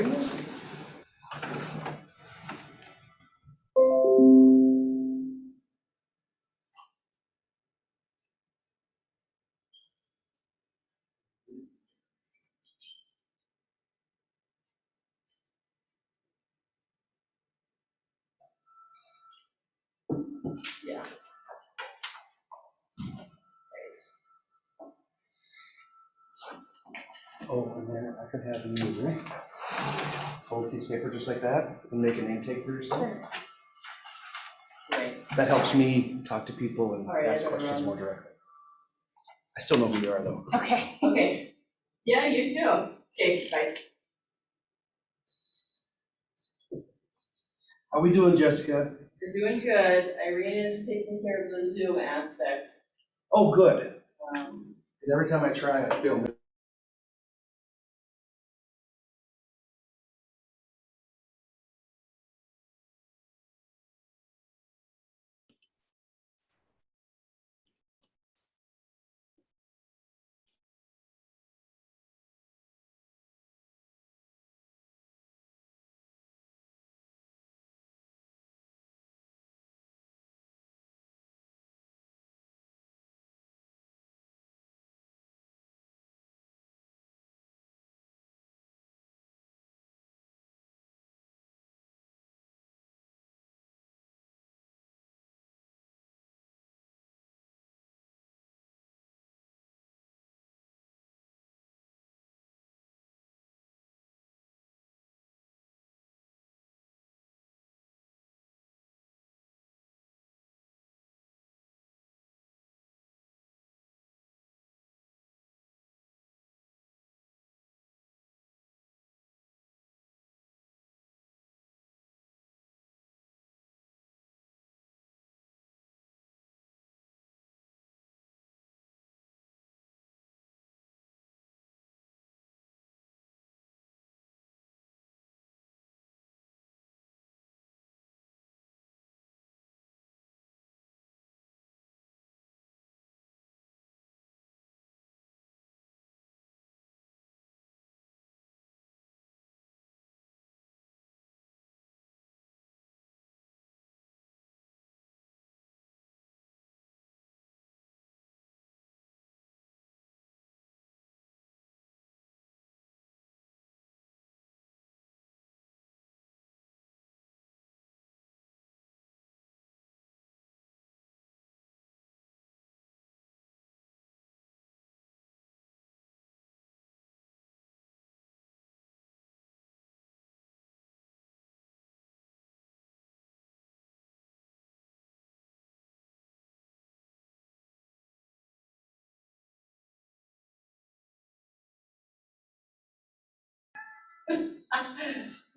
crazy. Yeah. Oh, and then I could have you fold a piece of paper just like that and make a name tag for yourself. Right. That helps me talk to people and ask questions more directly. I still know who you are, though. Okay. Okay. Yeah, you too. Okay, bye. How we doing, Jessica? You're doing good. Irene is taking care of the Zoom aspect. Oh, good. Because every time I try, I fail.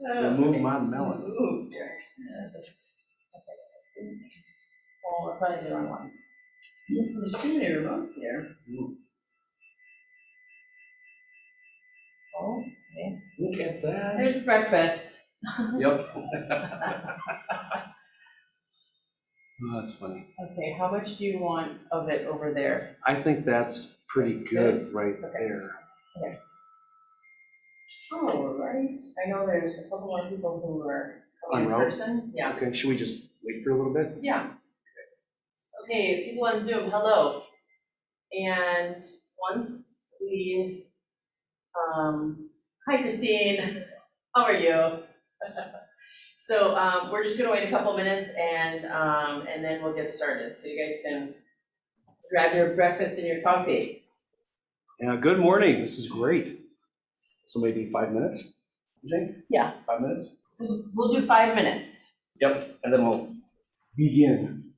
Remove my melon. Ooh, dear. Oh, I probably did the wrong one. There's too many remotes here. Oh, see. Look at that. There's breakfast. Yep. Oh, that's funny. Okay, how much do you want of it over there? I think that's pretty good right there. Okay. All right. I know there's a couple more people who are coming in En route? person. Yeah. Okay, should we just wait for a little bit? Yeah. Okay, people on Zoom, hello. And once we, hi Christine, how are you? So we're just gonna wait a couple minutes and then we'll get started. So you guys can grab your breakfast and your coffee. Yeah, good morning. This is great. So maybe 5 minutes, you think? Yeah. 5 minutes? We'll do 5 minutes. Yep, and then we'll begin.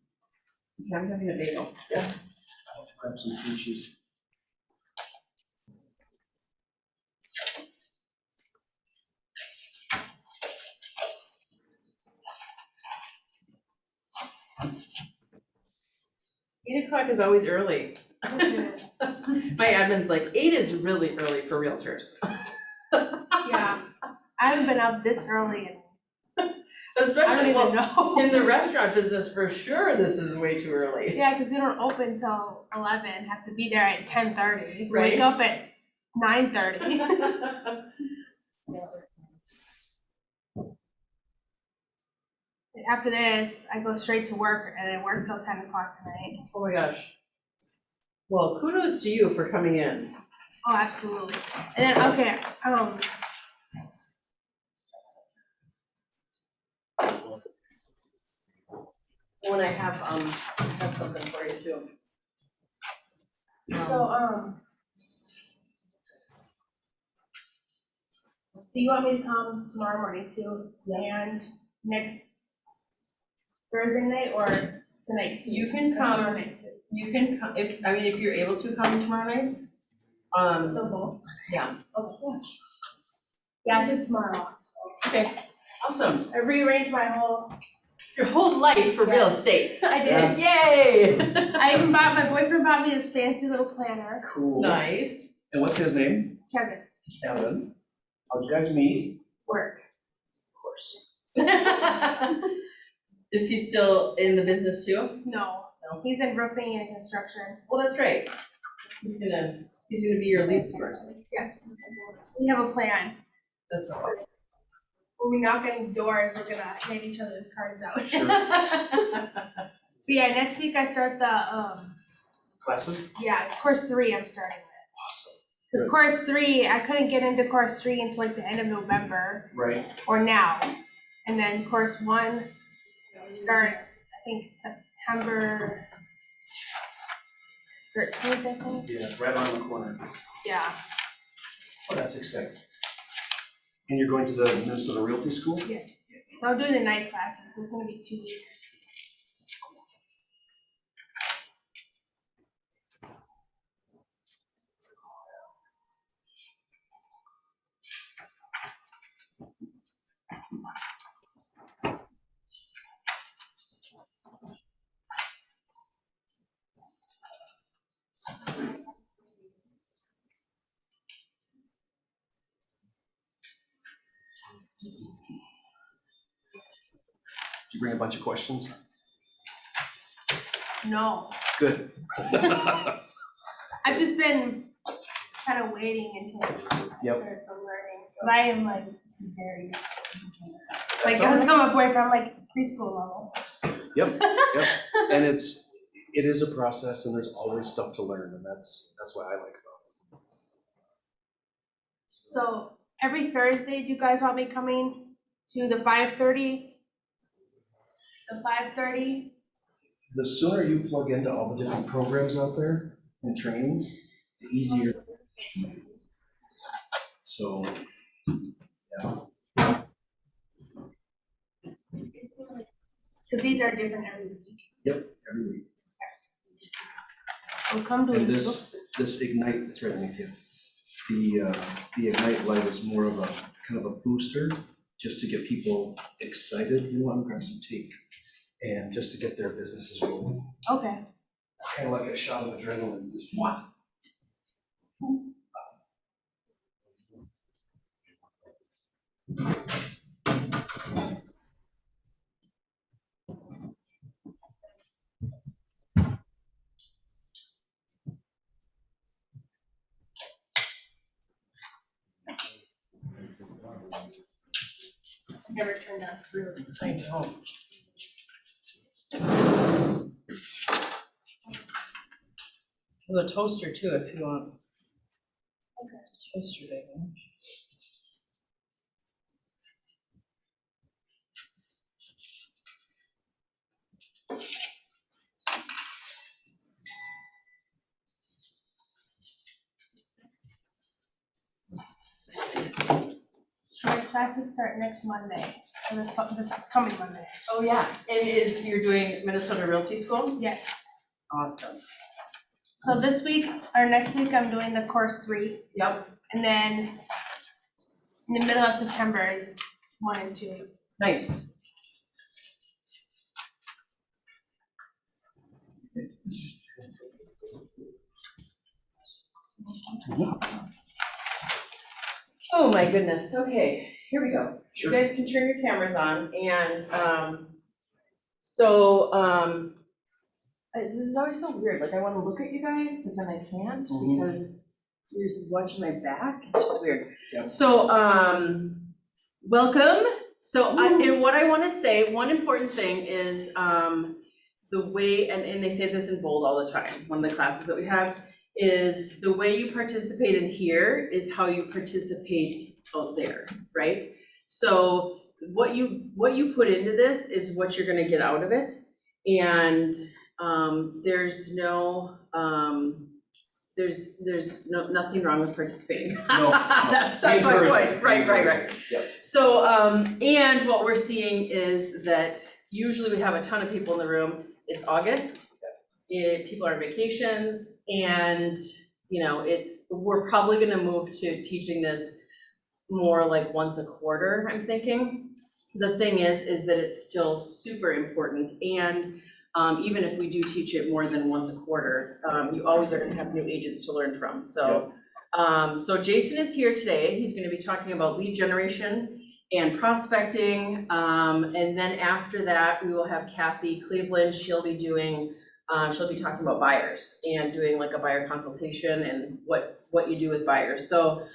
Okay, I'm having a bagel. Yeah. I'll grab some cream cheese. Eight o'clock is always early. My admin's like, 8 is really early for realtors. Yeah, I haven't been up this early and I don't Especially even know. in the restaurant business, for sure, this is way too early. Yeah, because we don't open till 11, have to be there at 10:30. Right. Wake up at 9:30. after this, I go straight to work and I work till 10 o'clock tonight. Oh my gosh. Well, kudos to you for coming in. Oh, absolutely. And then, okay, When I have something for you too. so you want me to come tomorrow morning too? And next Thursday night or tonight too? You can Or come. tomorrow night too? You can come, if you're able to come tomorrow night. So both? Yeah. Okay, yeah. Yeah, I took tomorrow off, so. Okay, awesome. I rearranged my Your whole life for real Yes. estate. I did. Yes. Yay! I even my boyfriend bought me this fancy little planner. Cool. Nice. And what's his name? Kevin, Kevin. How'd you guys meet? work. Of course. Is he still in the business too? No, he's in roofing and construction. Well, that's right. He's gonna be your lead source. Yes. We have a plan. That's all right. When we knock on doors, we're gonna hand each other's cards out. Sure. But yeah, next week I start the, Classes? course 3 I'm starting with. Awesome. Because Good. course 3, I couldn't get into course 3 until like the end of November Right. or now. And then course 1 starts, I think, September 13th, I think. Yeah, it's right around the corner. Yeah, Oh, that's exciting. And you're going to the Minnesota Realty School? yes. So I'm doing the night classes, so it's gonna be 2 weeks. Did you bring a bunch of questions? No, Good. I've just been kind of waiting until I Yep. started from learning. But I am like very, like That's I was all telling my boyfriend, I'm like preschool level. Yep, yep. And it is a process and there's always stuff to learn and that's what I like about it. So every Thursday, do you guys want me coming to the 5:30? The 5:30? The sooner you plug into all the different programs out there and trainings, the easier. So, yeah. Because these are different every week. Yep, every week. I'll come to And it. this Ignite, it's right underneath you. The Ignite-Lite is more of a kind of a booster, just to get people excited. You want to grab some tape, and just to get their businesses rolling. Okay. It's kind of like a shot of adrenaline. Just what? Never turned out through. I know. There's a toaster too, if you want. Okay. Toaster there. My classes start next Monday, or this coming Monday. Oh, yeah. And you're doing Minnesota Realty School? Yes. Awesome. So this week, or next week, I'm doing the course 3, Yep. and then in the middle of September is 1 and 2. Nice. Oh my goodness, okay, here we go. You Sure. guys can turn your cameras on, and, this is always so weird, like I wanna look at you guys, but then I can't, Mhm. because you're watching my back, it's just weird. Yep. So, welcome So and what I wanna say, one important thing is, the way, and they say this in bold all the time, one of the classes that we have, is the way you participate in here is how you participate out there, right? So what you put into this is what you're gonna get out of it. And there's nothing wrong with participating. No, That's We my encourage point, it. right. Yep. So, and what we're seeing is that usually we have a ton of people in the room. It's August, people are on vacations, and, we're probably gonna move to teaching this more like once a quarter, I'm thinking. The thing is that it's still super important, and even if we do teach it more than once a quarter, you always are gonna have new agents to learn from, so. So Jason is here today. He's gonna be talking about lead generation and prospecting. And then after that, we will have Kathy Cleveland. She'll be talking about buyers and doing like a buyer consultation and what you do with buyers. So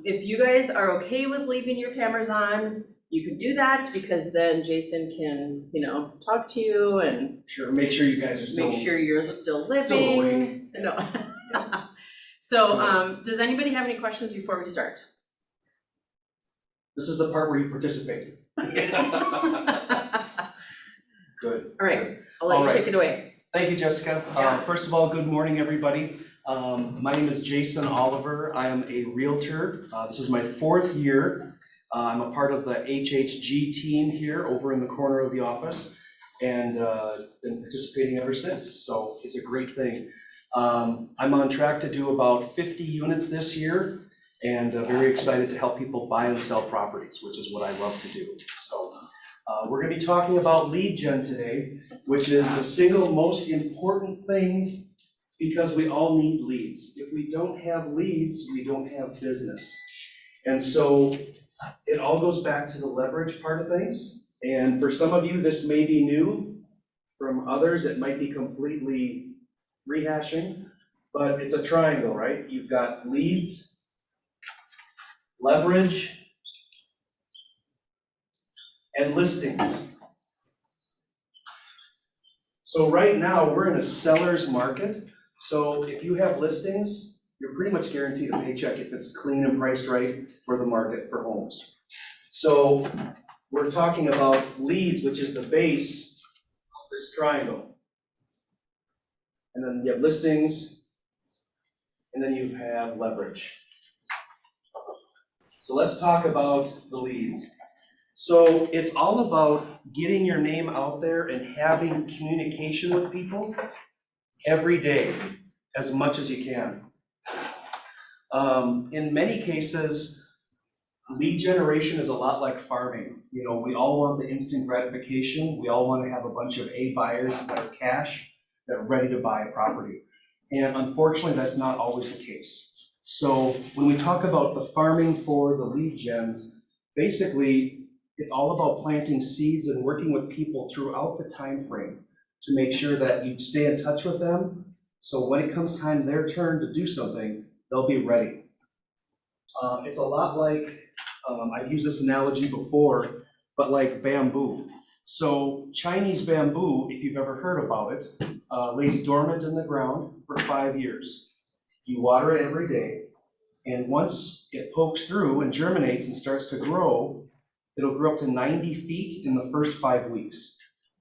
if you guys are okay with leaving your cameras on, you can do that, because then Jason can, talk to you and Sure, make sure you guys are still. make sure you're still living. Still awake. No. So, does anybody have any questions before we start? This is the part where you participate. Good. All right, I'll let you take it away. Thank you, Jessica. Yeah. First of all, good morning, everybody. My name is Jason Oliver. I am a realtor. This is my 4th year. I'm a part of the HHG team here over in the corner of the office, and been participating ever since. So it's a great thing. I'm on track to do about 50 units this year, and very excited to help people buy and sell properties, which is what I love to do. So we're going to be talking about lead gen today, which is the single most important thing, because we all need leads. If we don't have leads, we don't have business. And so it all goes back to the leverage part of things. And for some of you, this may be new. From others, it might be completely rehashing, but it's a triangle, right? You've got leads, leverage, and listings. So right now, we're in a seller's market. So if you have listings, you're pretty much guaranteed a paycheck if it's clean and priced right for the market for homes. So we're talking about leads, which is the base of this triangle. And then you have listings, and then you have leverage. So let's talk about the leads. So it's all about getting your name out there and having communication with people every day, as much as you can. In many cases, lead generation is a lot like farming. We all want the instant gratification. We all want to have a bunch of A buyers that are cash, that are ready to buy a property. And unfortunately, that's not always the case. So when we talk about the farming for the lead gens, basically, it's all about planting seeds and working with people throughout the time frame to make sure that you stay in touch with them. So when it comes time their turn to do something, they'll be ready. It's a lot like, I've used this analogy before, but like bamboo. So Chinese bamboo, if you've ever heard about it, lays dormant in the ground for 5 years. You water it every day, and once it pokes through and germinates and starts to grow, it'll grow up to 90 feet in the first 5 weeks.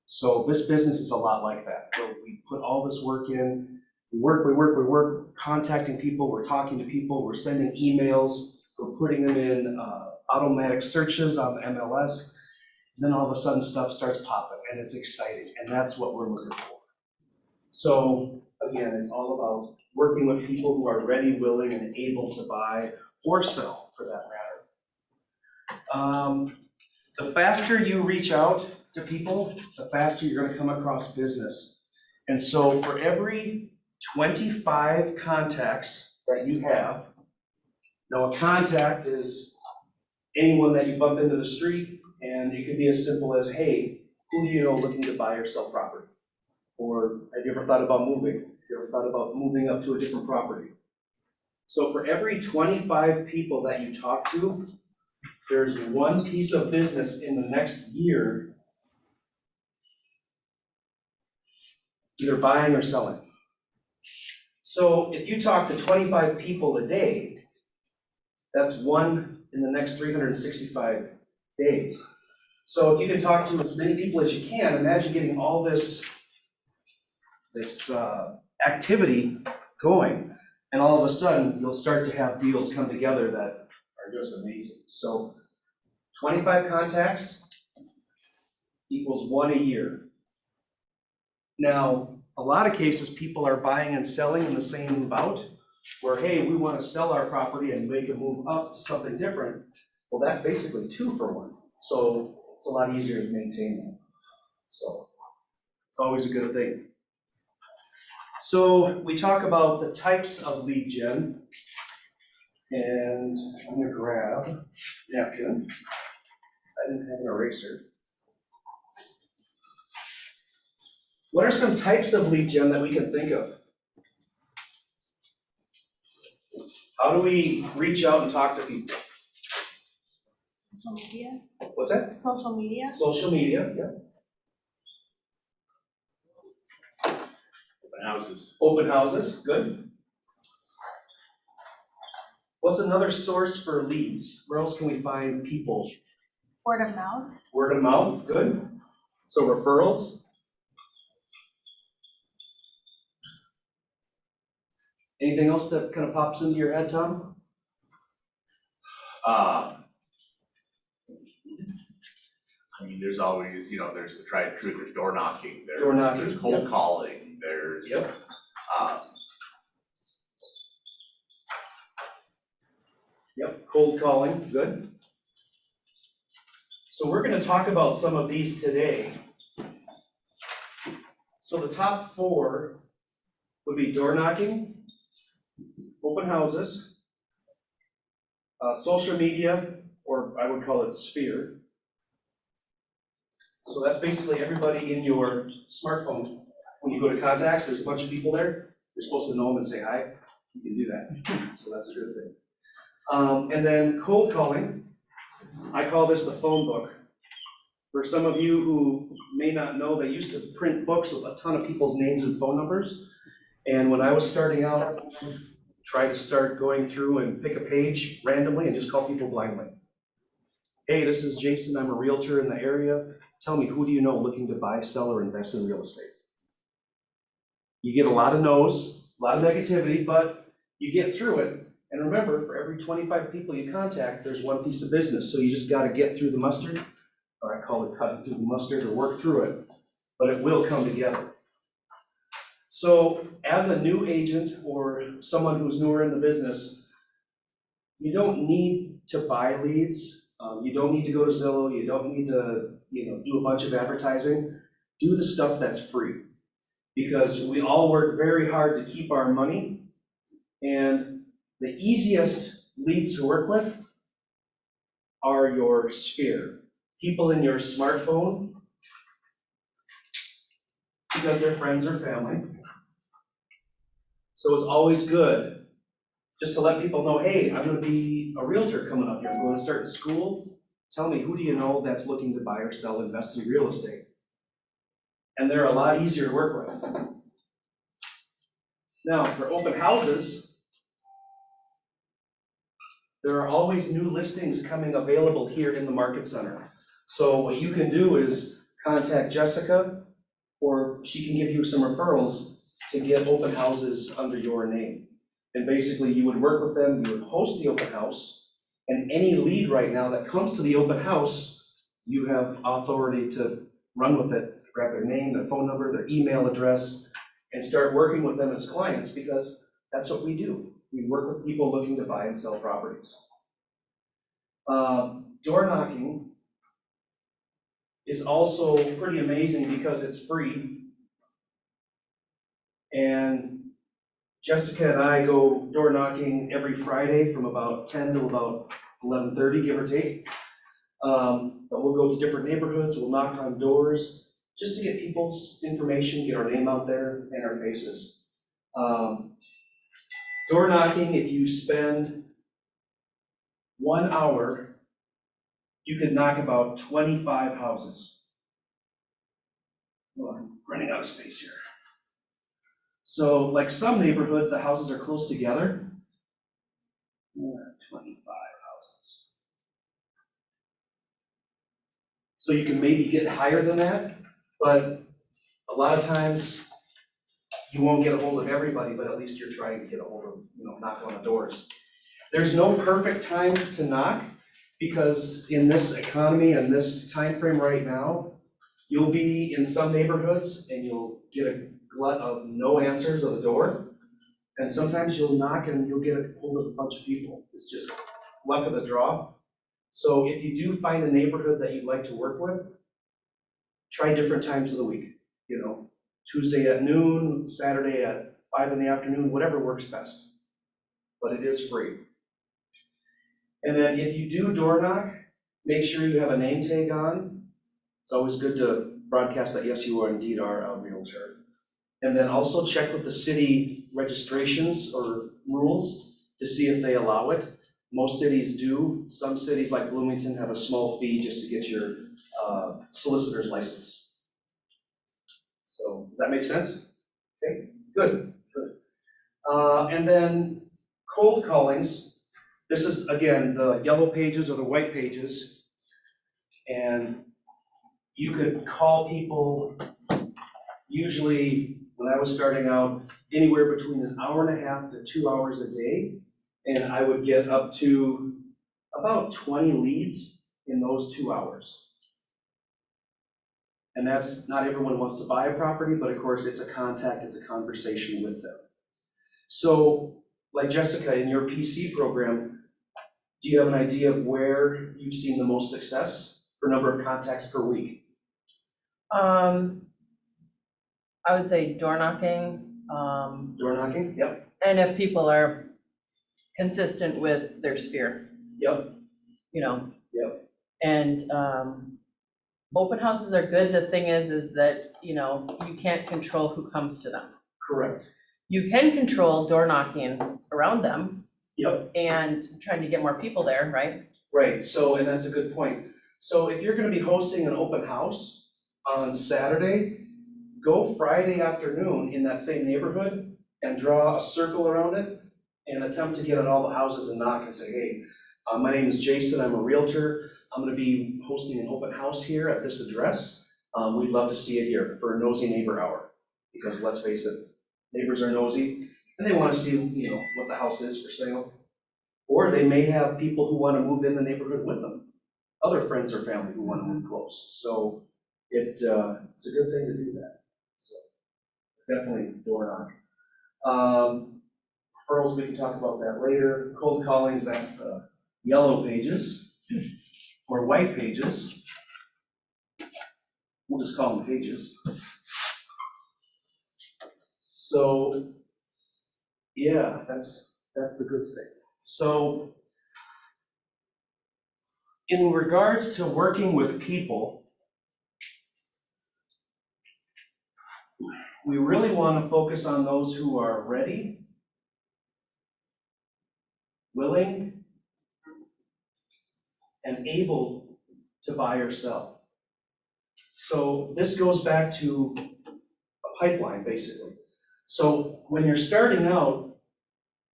So this business is a lot like that, where we put all this work in, we work, contacting people, we're talking to people, we're sending emails, we're putting them in automatic searches on the MLS, and then all of a sudden stuff starts popping, and it's exciting, and that's what we're looking for. So again, it's all about working with people who are ready, willing, and able to buy or sell, for that matter. The faster you reach out to people, the faster you're going to come across business. And so for every 25 contacts that you have, now a contact is anyone that you bump into the street, and it could be as simple as, hey, who do you know looking to buy or sell property? Or have you ever thought about moving? Have you ever thought about moving up to a different property? So for every 25 people that you talk to, there's one piece of business in the next year, either buying or selling. So if you talk to 25 people a day, that's one in the next 365 days. So if you can talk to as many people as you can, imagine getting all this activity going, and all of a sudden, you'll start to have deals come together that are just amazing. So 25 contacts equals one a year. Now, a lot of cases, people are buying and selling in the same bout, where, hey, we want to sell our property and make a move up to something different. Well, that's basically 2 for 1. So it's a lot easier to maintain that. So it's always a good thing. So we talk about the types of lead gen, and I'm gonna grab a napkin. I didn't have an eraser. What are some types of lead gen that we can think of? How do we reach out and talk to people? Social media? What's that? Social media? Social media, yeah. Open houses. Open houses, good. What's another source for leads? Where else can we find people? Word of mouth? Word of mouth, good. So referrals. Anything else that kind of pops into your head, Tom? I mean, there's always, there's the tried and true, there's door knocking, Door knocking, there's cold yep. calling, there's, Yep. Yep, cold calling, good. So we're going to talk about some of these today. So the top 4 would be door knocking, open houses, social media, or I would call it sphere. So that's basically everybody in your smartphone. When you go to contacts, there's a bunch of people there. You're supposed to know them and say hi. You can do that, so that's a good thing. And then cold calling, I call this the phone book. For some of you who may not know, they used to print books with a ton of people's names and phone numbers. And when I was starting out, I would try to start going through and pick a page randomly and just call people blindly. Hey, this is Jason, I'm a realtor in the area. Tell me, who do you know looking to buy, sell, or invest in real estate? You get a lot of no's, a lot of negativity, but you get through it. And remember, for every 25 people you contact, there's one piece of business. So you just got to get through the mustard, or I call it cutting through the mustard, or work through it, but it will come together. So as a new agent or someone who's newer in the business, you don't need to buy leads. You don't need to go to Zillow. You don't need to, do a bunch of advertising. Do the stuff that's free, because we all work very hard to keep our money. And the easiest leads to work with are your sphere. People in your smartphone, because they're friends or family. So it's always good just to let people know, hey, I'm going to be a realtor coming up here. I'm going to start in school. Tell me, who do you know that's looking to buy or sell, invest in real estate? And they're a lot easier to work with. Now, for open houses, there are always new listings coming available here in the Market Center. So what you can do is contact Jessica, or she can give you some referrals to get open houses under your name. And basically, you would work with them, you would host the open house, and any lead right now that comes to the open house, you have authority to run with it, grab their name, their phone number, their email address, and start working with them as clients, because that's what we do. We work with people looking to buy and sell properties. Door knocking is also pretty amazing because it's free. And Jessica and I go door knocking every Friday from about 10 to about 11:30, give or take. But we'll go to different neighborhoods, we'll knock on doors, just to get people's information, get our name out there and our faces. Door knocking, if you spend 1 hour you could knock about 25 houses. Well, I'm running out of space here. So like some neighborhoods, the houses are close together. 25 houses. So you can maybe get higher than that, but a lot of times you won't get a hold of everybody, but at least you're trying to get a hold of, knock on the doors. There's no perfect time to knock, because in this economy and this time frame right now, you'll be in some neighborhoods and you'll get a glut of no answers at the door. And sometimes you'll knock and you'll get a hold of a bunch of people. It's just luck of the draw. So if you do find a neighborhood that you'd like to work with, try different times of the week. Tuesday at noon, Saturday at 5 in the afternoon, whatever works best. But it is free. And then if you do door knock, make sure you have a name tag on. It's always good to broadcast that, yes, you are indeed a Realtor. And then also check with the city registrations or rules to see if they allow it. Most cities do. Some cities like Bloomington have a small fee just to get your solicitor's license. So does that make sense? Okay, good. And then cold callings. This is, again, the yellow pages or the white pages. And you could call people, usually when I was starting out, anywhere between an hour and a half to 2 hours a day. And I would get up to about 20 leads in those 2 hours. And that's, not everyone wants to buy a property, but of course it's a contact, it's a conversation with them. So, like Jessica, in your PC program, do you have an idea of where you've seen the most success for number of contacts per week? I would say door knocking. Door knocking? Yep. And if people are consistent with their sphere. Yep. Yep. And open houses are good. The thing is that, you can't control who comes to them. Correct. You can control door knocking around them. Yep. And trying to get more people there, right? Right, so, and that's a good point. So if you're gonna be hosting an open house on Saturday, go Friday afternoon in that same neighborhood and draw a circle around it and attempt to get on all the houses and knock and say, hey, my name is Jason, I'm a Realtor. I'm gonna be hosting an open house here at this address. We'd love to see it here for a nosy neighbor hour. Because let's face it, neighbors are nosy and they wanna see, what the house is for sale. Or they may have people who wanna move in the neighborhood with them. Other friends or family who wanna move close. So it's a good thing to do that. So definitely door knock. Referrals, we can talk about that later. Cold callings, that's the yellow pages or white pages. We'll just call them pages. So yeah, that's the good thing. So in regards to working with people, we really want to focus on those who are ready, willing, and able to buy or sell. So this goes back to a pipeline, basically. So when you're starting out,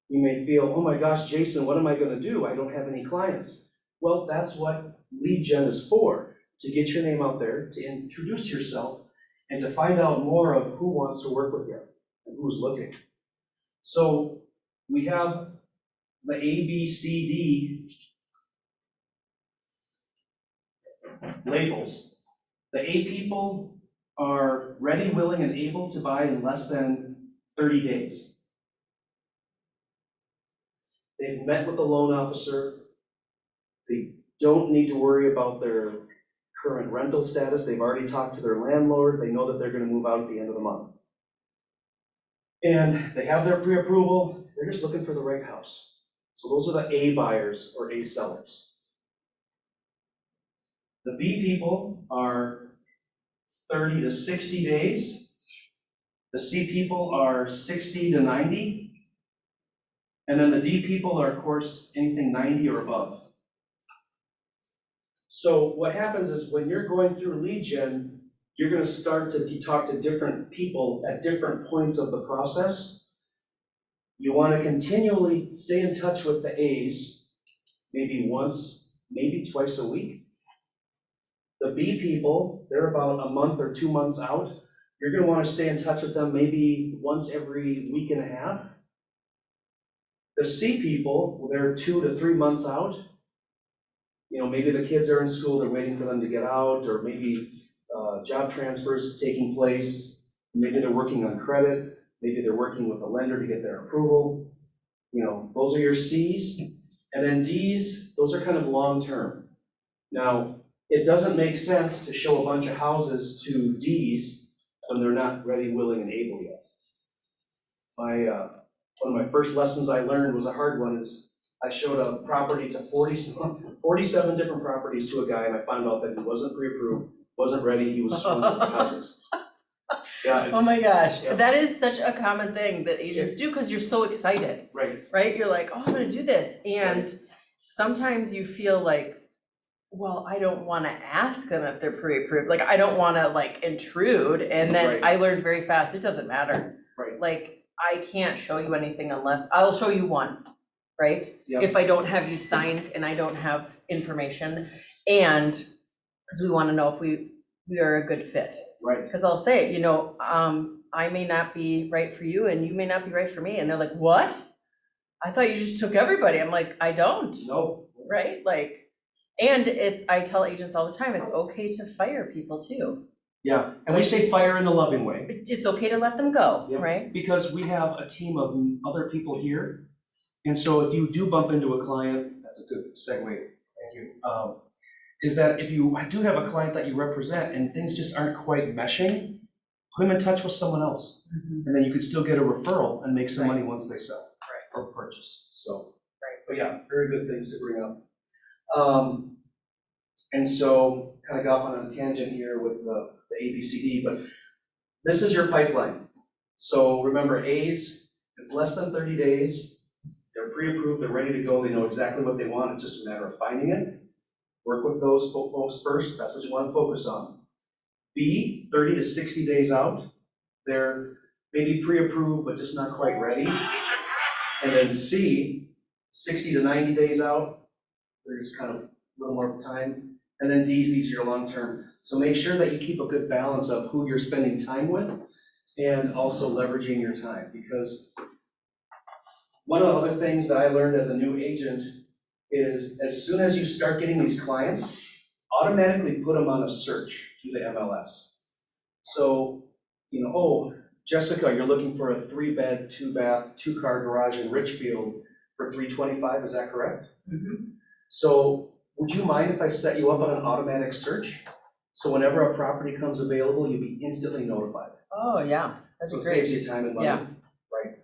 you may feel, oh my gosh, Jason, what am I going to do? I don't have any clients. Well, that's what lead gen is for, to get your name out there, to introduce yourself, and to find out more of who wants to work with you and who's looking. So we have the A, B, C, D labels. The A people are ready, willing, and able to buy in less than 30 days. They've met with a loan officer. They don't need to worry about their current rental status. They've already talked to their landlord. They know that they're going to move out at the end of the month. And they have their pre-approval. They're just looking for the right house. So those are the A buyers or A sellers. The B people are 30 to 60 days. The C people are 60 to 90. And then the D people are, of course, anything 90 or above. So what happens is when you're going through lead gen, you're gonna start to talk to different people at different points of the process. You wanna continually stay in touch with the A's, maybe once, maybe twice a week. The B people, they're about a month or 2 months out. You're gonna wanna stay in touch with them maybe once every week and a half. The C people, well, they're 2 to 3 months out. You know, maybe the kids are in school, they're waiting for them to get out, or maybe job transfers taking place. Maybe they're working on credit, maybe they're working with a lender to get their approval. You know, those are your Cs. And then Ds, those are kind of long-term. Now, it doesn't make sense to show a bunch of houses to Ds when they're not ready, willing, and able yet. One of my first lessons I learned was a hard one, is I showed a property to 47 different properties to a guy, and I found out that he wasn't pre-approved, wasn't ready, he was showing different houses. Yeah, Oh my gosh, yeah. that is such a common thing that agents do, because you're so excited, right? You're like, oh, I'm gonna do this, and sometimes you feel like, well, I don't wanna ask them if they're pre-approved, like, I don't wanna like intrude, and then Right. I learned very fast, it doesn't matter. Right. Like, I can't show you anything unless, I'll show you one, right? Yep. If I don't have you signed and I don't have information, and, because we wanna know if we are a good fit. Right. Because I'll say, you know, I may not be right for you and you may not be right for me. And they're like, what? I thought you just took everybody. I'm like, I don't, No. right? Like, and I tell agents all the time, it's okay to fire people too. Yeah, and we say fire in a loving way. It's okay to let them go, Yep. right? Because we have a team of other people here. And so if you do bump into a client, that's a good segue, thank you. Is that if you do have a client that you represent and things just aren't quite meshing, put them in touch with someone else. Mhm. And then you could still get a referral and make some Right. money once they sell. Right. Or purchase, so. Right. But yeah, very good things to bring up. And so, kind of got off on a tangent here with the ABCD, but this is your pipeline. So remember, A's, it's less than 30 days. They're pre-approved, they're ready to go, they know exactly what they want, it's just a matter of finding it. Work with those folks first, that's what you want to focus on. B, 30 to 60 days out, they're maybe pre-approved, but just not quite ready. And then C, 60 to 90 days out, they're just kind of a little more time. And then D's, these are your long-term. So make sure that you keep a good balance of who you're spending time with and also leveraging your time. Because one of the other things that I learned as a new agent is as soon as you start getting these clients, automatically put them on a search through the MLS. So, you know, oh, Jessica, you're looking for a 3-bed, 2-bath, 2-car garage in Richfield for $325, is that correct? Mhm. So would you mind if I set you up on an automatic search? So whenever a property comes available, you'll be instantly notified. Oh, yeah, that'd So be it saves great. you time and money. Yeah. Right.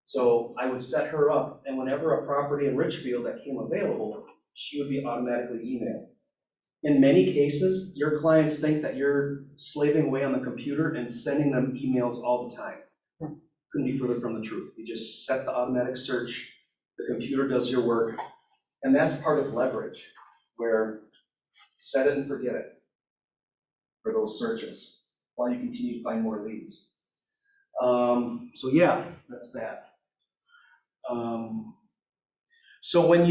So I would set her up, and whenever a property in Richfield that came available, she would be automatically emailed. In many cases, your clients think that you're slaving away on the computer and sending them emails all the time. Couldn't be further from the truth. You just set the automatic search, the computer does your work, and that's part of leverage, where set it and forget it for those searches while you continue to find more leads. So yeah, that's that. So when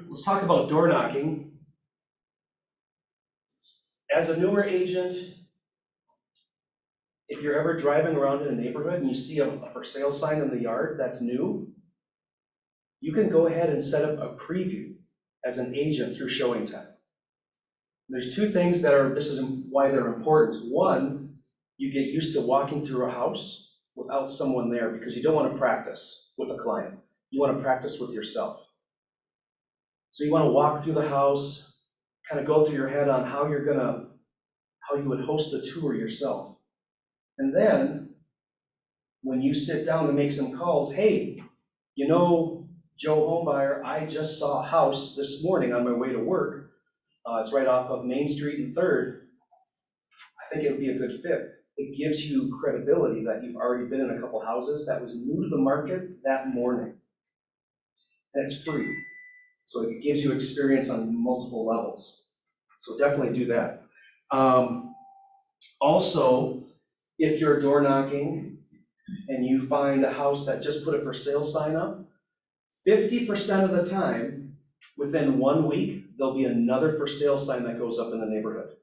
let's talk about door knocking. As a newer agent, if you're ever driving around in a neighborhood and you see a for sale sign in the yard that's new, you can go ahead and set up a preview as an agent through showing time. There's two things this is why they're important. One, you get used to walking through a house without someone there because you don't want to practice with a client. You want to practice with yourself. So you want to walk through the house, kind of go through your head on how you would host the tour yourself. And then, when you sit down to make some calls, hey, you know, Joe Homebuyer, I just saw a house this morning on my way to work. It's right off of Main Street and 3rd. I think it would be a good fit. It gives you credibility that you've already been in a couple houses that was new to the market that morning. And it's free. So it gives you experience on multiple levels. So definitely do that. Also, if you're door knocking and you find a house that just put a for sale sign up, 50% of the time, within 1 week, there'll be another for sale sign that goes up in the neighborhood.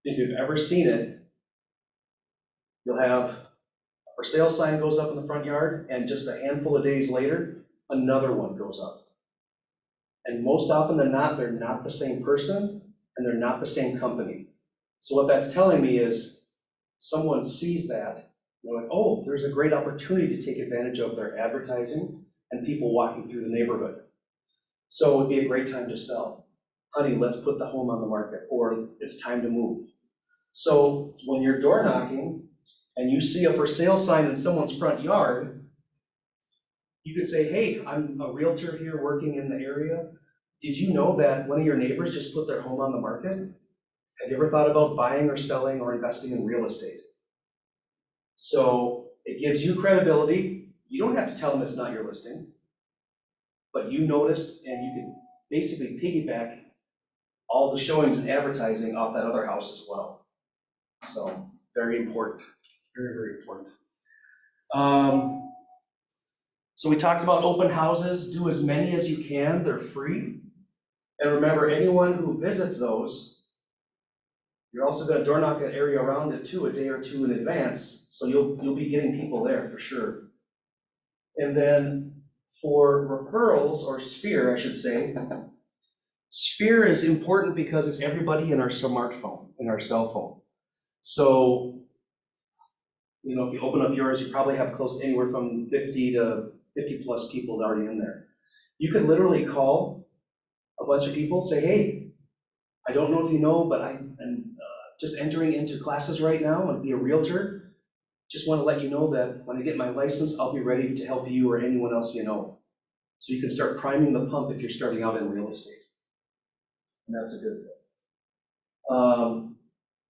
If you've ever seen it, you'll have a for sale sign goes up in the front yard, and just a handful of days later, another one goes up. And most often than not, they're not the same person, and they're not the same company. So what that's telling me is, someone sees that, they're like, oh, there's a great opportunity to take advantage of their advertising and people walking through the neighborhood. So it would be a great time to sell. Honey, let's put the home on the market, or it's time to move. So when you're door knocking and you see a for sale sign in someone's front yard, you could say, hey, I'm a realtor here working in the area. Did you know that one of your neighbors just put their home on the market? Have you ever thought about buying or selling or investing in real estate? So it gives you credibility. You don't have to tell them it's not your listing, but you noticed, and you can basically piggyback all the showings and advertising off that other house as well. So very important, very, very important. So we talked about open houses. Do as many as you can. They're free. And remember, anyone who visits those, you're also going to door knock that area around it too, a day or two in advance. So you'll be getting people there for sure. And then for referrals, or Sphere, I should say, Sphere is important because it's everybody in our smartphone, in our cell phone. So, you know, if you open up yours, you probably have close to anywhere from 50 to 50 plus people already in there. You could literally call a bunch of people, say, hey, I don't know if you know, but I'm just entering into classes right now and be a realtor. Just want to let you know that when I get my license, I'll be ready to help you or anyone else you know. So you can start priming the pump if you're starting out in real estate. And that's a good thing.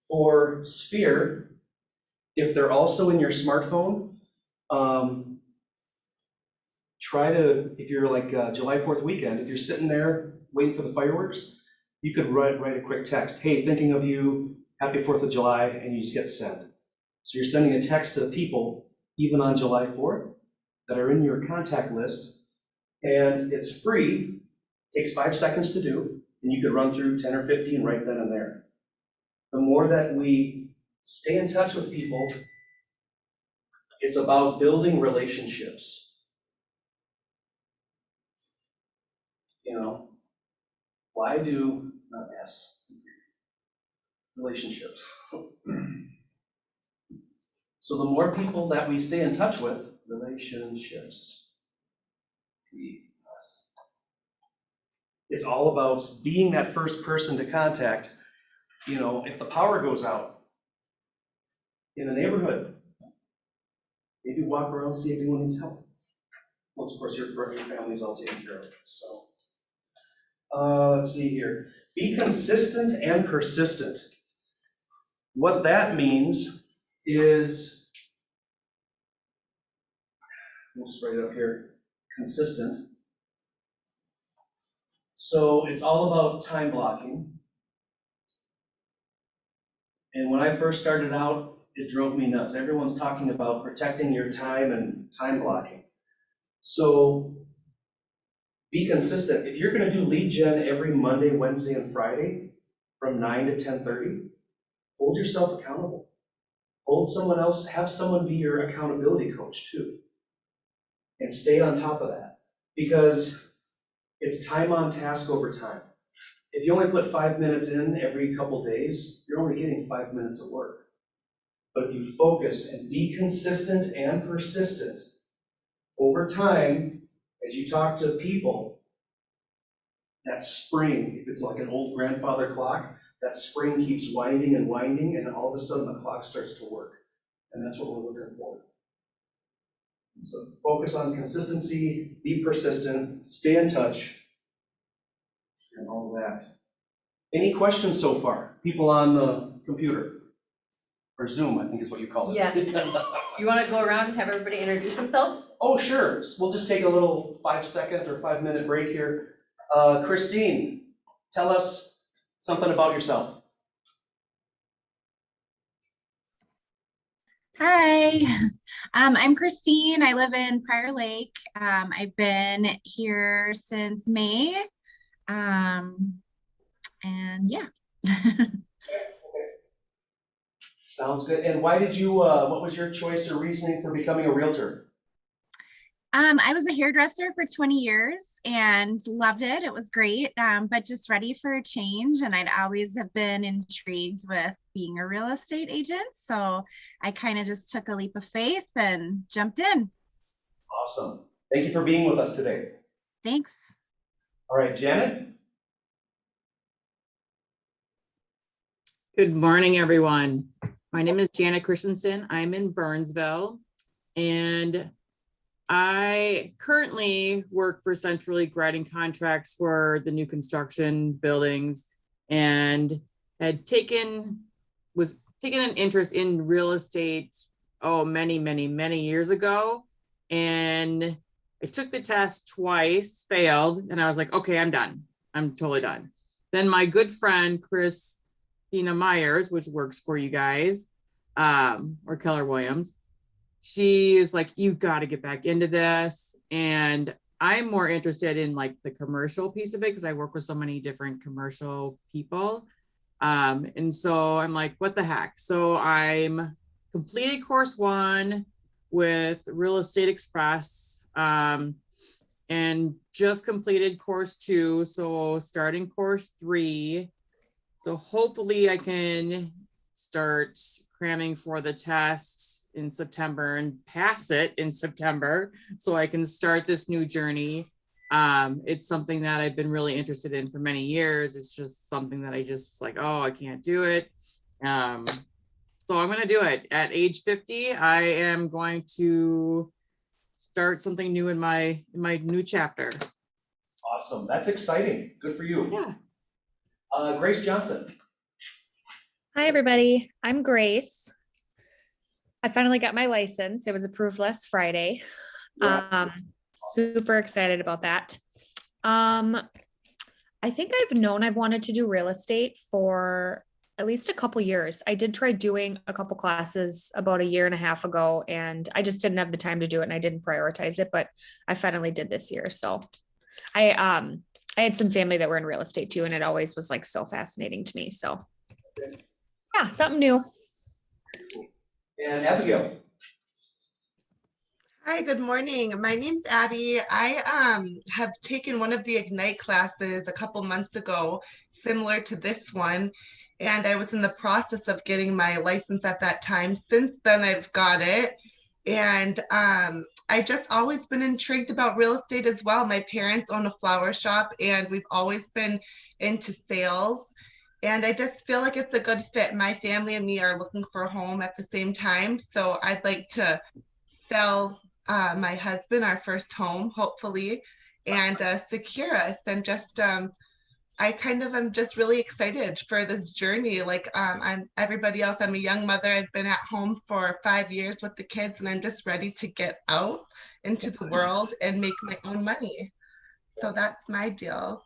For Sphere, if they're also in your smartphone, try to, if you're like July 4th weekend, if you're sitting there waiting for the fireworks, you could write a quick text, hey, thinking of you, happy 4th of July, and you just get send. So you're sending a text to the people, even on July 4th, that are in your contact list, and it's free, takes 5 seconds to do, and you could run through 10 or 15 right then and there. The more that we stay in touch with people, it's about building relationships. You know, why do, not S, relationships. So the more people that we stay in touch with, relationships, it's all about being that first person to contact. You know, if the power goes out in a neighborhood, maybe walk around, see if anyone needs help. Well, of course, your family's all taken care of. So, let's see here. Be consistent and persistent. What that means is, we'll just write it up here, consistent. So it's all about time blocking. And when I first started out, it drove me nuts. Everyone's talking about protecting your time and time blocking. So be consistent. If you're going to do lead gen every Monday, Wednesday, and Friday from 9 to 10:30, hold yourself accountable. Hold someone else, have someone be your accountability coach too. And stay on top of that, because it's time on task over time. If you only put 5 minutes in every couple days, you're only getting 5 minutes of work. But if you focus and be consistent and persistent over time, as you talk to people, that spring, if it's like an old grandfather clock, that spring keeps winding and winding, and all of a sudden the clock starts to work. And that's what we're looking for. And so focus on consistency, be persistent, stay in touch, and all of that. Any questions so far? People on the computer? Or Zoom, I think is what you call it. Yeah, Zoom. You want to go around and have everybody introduce themselves? Oh, sure. We'll just take a little 5-second or 5-minute break here. Christine, tell us something about yourself. Hi, I'm Christine. I live in Prior Lake. I've been here since May. And yeah. Sounds good. And why did you, what was your choice or reasoning for becoming a realtor? I was a hairdresser for 20 years and loved it. It was great, but just ready for a change. And I'd always have been intrigued with being a real estate agent. So I kind of just took a leap of faith and jumped in. Awesome. Thank you for being with us today. Thanks. All right, Janet? Good morning, everyone. My name is Janet Christensen. I'm in Burnsville, and I currently work for Central League writing contracts for the new construction buildings, and was taken an interest in real estate, many years ago. And I took the test twice, failed, and I was like, okay, I'm done. I'm totally done. Then my good friend, Christina Myers, which works for you guys, or Keller Williams, she is like, you've got to get back into this. And I'm more interested in like the commercial piece of it because I work with so many different commercial people. And so I'm like, what the heck? So I'm completed course 1 with Real Estate Express, and just completed course 2. So starting course 3. So hopefully I can start cramming for the test in September and pass it in September so I can start this new journey. It's something that I've been really interested in for many years. It's just something that I just like, oh, I can't do it. So I'm going to do it. At age 50, I am going to start something new in my new chapter. Awesome. That's exciting. Good for you. Yeah. Grace Johnson. Hi, everybody. I'm Grace. I finally got my license. It was approved last Friday. Yeah. Super excited about that. I think I've known I've wanted to do real estate for at least a couple years. I did try doing a couple classes about 1.5 years ago, and I just didn't have the time to do it and I didn't prioritize it, but I finally did this year. So I had some family that were in real estate too, and it always was like so fascinating to me. So yeah, something new. And Abigail. Hi, good morning. My name's Abby. I have taken one of the Ignite classes a couple months ago, similar to this one, and I was in the process of getting my license at that time. Since then, I've got it, and I just always been intrigued about real estate as well. My parents own a flower shop, and we've always been into sales. And I just feel like it's a good fit. My family and me are looking for a home at the same time. So I'd like to sell my husband our first home, hopefully, and secure us. And just, I kind of am just really excited for this journey. Like I'm everybody else, I'm a young mother. I've been at home for 5 years with the kids, and I'm just ready to get out into the world and make my own money. So that's my deal.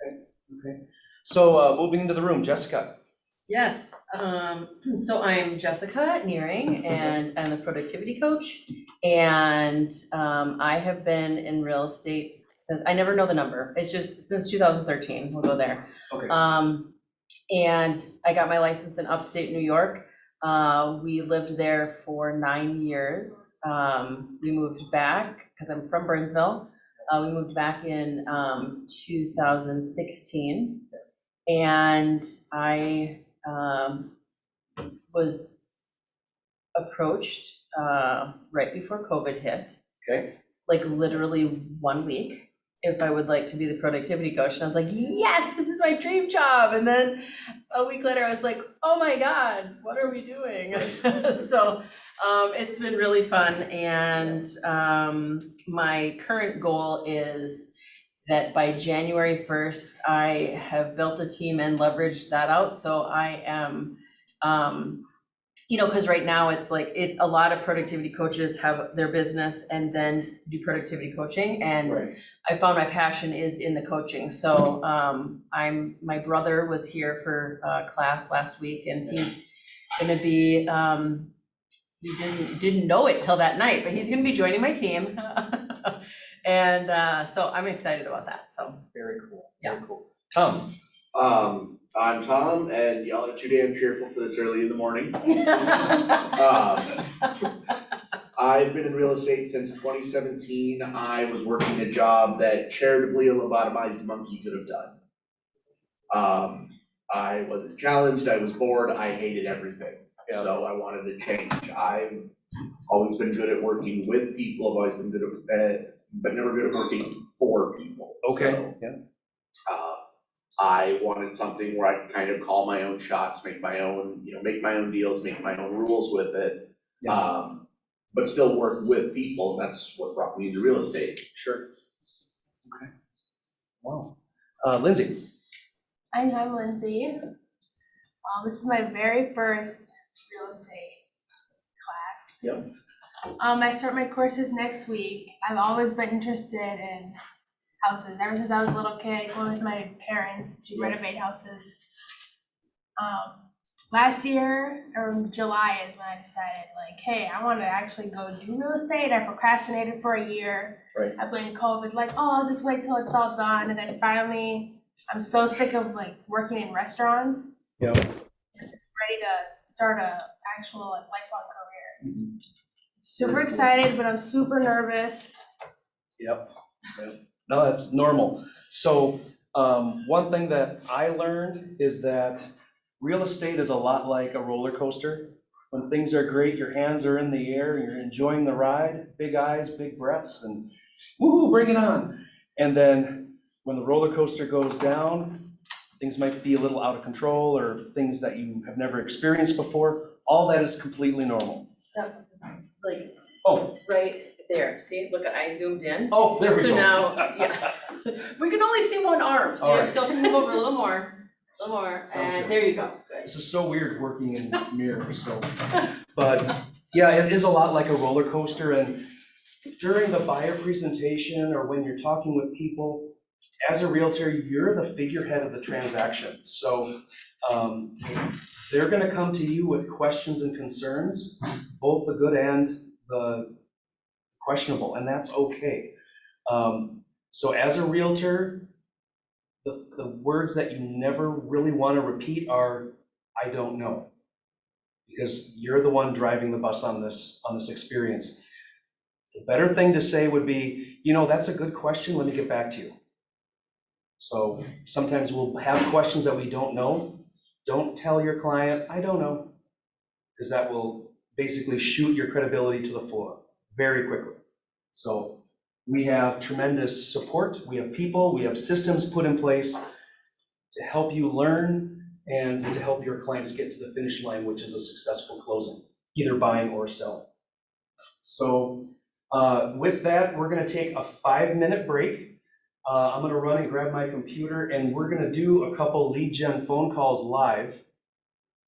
Okay. So moving into the room, Jessica. Yes, so I'm Jessica Nearing, and I'm a productivity coach. And I have been in real estate since, I never know the number, it's just since 2013, we'll go there. Okay. And I got my license in upstate New York. We lived there for 9 years. We moved back, because I'm from Burnsville. We moved back in 2016. And I was approached right before COVID hit. Okay. Like literally 1 week, if I would like to be the productivity coach. And I was like, yes, this is my dream job. And then a week later, I was like, oh my God, what are we doing? So it's been really fun. And my current goal is that by January 1st, I have built a team and leveraged that out. So I am you know, because right now it's like, a lot of productivity coaches have their business and then do productivity coaching. And Right. I found my passion is in the coaching. So my brother was here for class last week, and he's gonna be, he didn't know it till that night, but he's gonna be joining my team. And so I'm excited about that, so. Very cool. Yeah. Very cool. Tom. I'm Tom, and y'all are too damn cheerful for this early in the morning. I've been in real estate since 2017. I was working a job that charitably a lobotomized monkey could have done. I wasn't challenged, I was bored, I hated everything, so I wanted to change. I've always been good at working with people, I've always been good at, but never good at working for people. Okay, So, yeah. I wanted something where I could kind of call my own shots, make my own, make my own deals, make my own rules with it. Yeah. But still work with people. That's what brought me into real estate. Sure. Okay. Wow. Lindsay. I'm Lindsay. This is my very first real estate class. Yep. I start my courses next week. I've always been interested in houses ever since I was a little kid, going with my parents to renovate houses. Last year, or July, is when I decided, like, hey, I want to actually go do real estate. I procrastinated for a year. Right. I blamed COVID, like, oh, I'll just wait till it's all done. And then finally, I'm so sick of like working in restaurants. Yeah. I'm just ready to start a actual like lifelong career. Mm-hmm. Super excited, but I'm super nervous. Yep. No, that's normal. So one thing that I learned is that real estate is a lot like a roller coaster. When things are great, your hands are in the air and you're enjoying the ride, big eyes, big breaths, and woohoo, bring it on. And then when the roller coaster goes down, things might be a little out of control or things that you have never experienced before. All that is completely normal. So, like, Oh, right there, see, look, I zoomed in. oh, there we go. So now, yeah, we can only see one arm, so All you right. still have to move over a little more, Sounds and good. there you go, good. This is so weird working in mirrors, so. But yeah, it is a lot like a roller coaster, and during the buyer presentation or when you're talking with people, as a realtor, you're the figurehead of the transaction. So they're gonna come to you with questions and concerns, both the good and the questionable, and that's okay. So as a realtor, the words that you never really want to repeat are, I don't know. Because you're the one driving the bus on this experience. The better thing to say would be, that's a good question, let me get back to you. So sometimes we'll have questions that we don't know. Don't tell your client, I don't know, because that will basically shoot your credibility to the floor very quickly. So we have tremendous support, we have people, we have systems put in place to help you learn and to help your clients get to the finish line, which is a successful closing, either buying or selling. So with that, we're gonna take a 5-minute break. I'm gonna run and grab my computer, and we're gonna do a couple lead gen phone calls live.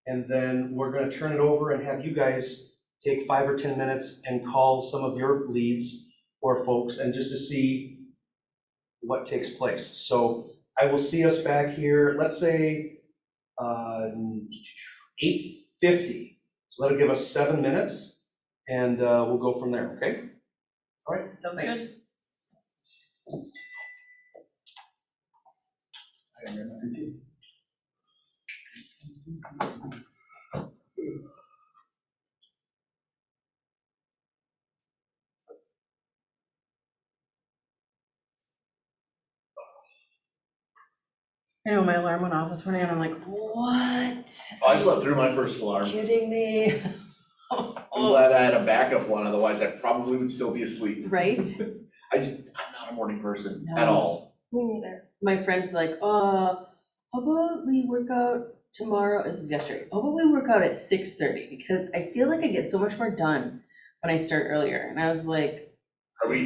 And then we're gonna turn it over and have you guys take 5 or 10 minutes and call some of your leads or folks, and just to see what takes place. So I will see us back here, let's say 8:50. So that'll give us 7 minutes, and we'll go from there, okay? All right, Sounds thanks. good. I gotta grab my computer. I know, my alarm went off this morning, and I'm like, what? Oh, I slept through my first alarm. Are you kidding me? I'm glad I had a backup one, otherwise I probably would still be asleep. Right? I'm not a morning person No. at all. Me neither. My friend's like, how about we work out tomorrow? This was yesterday. How about we work out at 6:30? Because I feel like I get so much more done when I start earlier. And I was like, Are we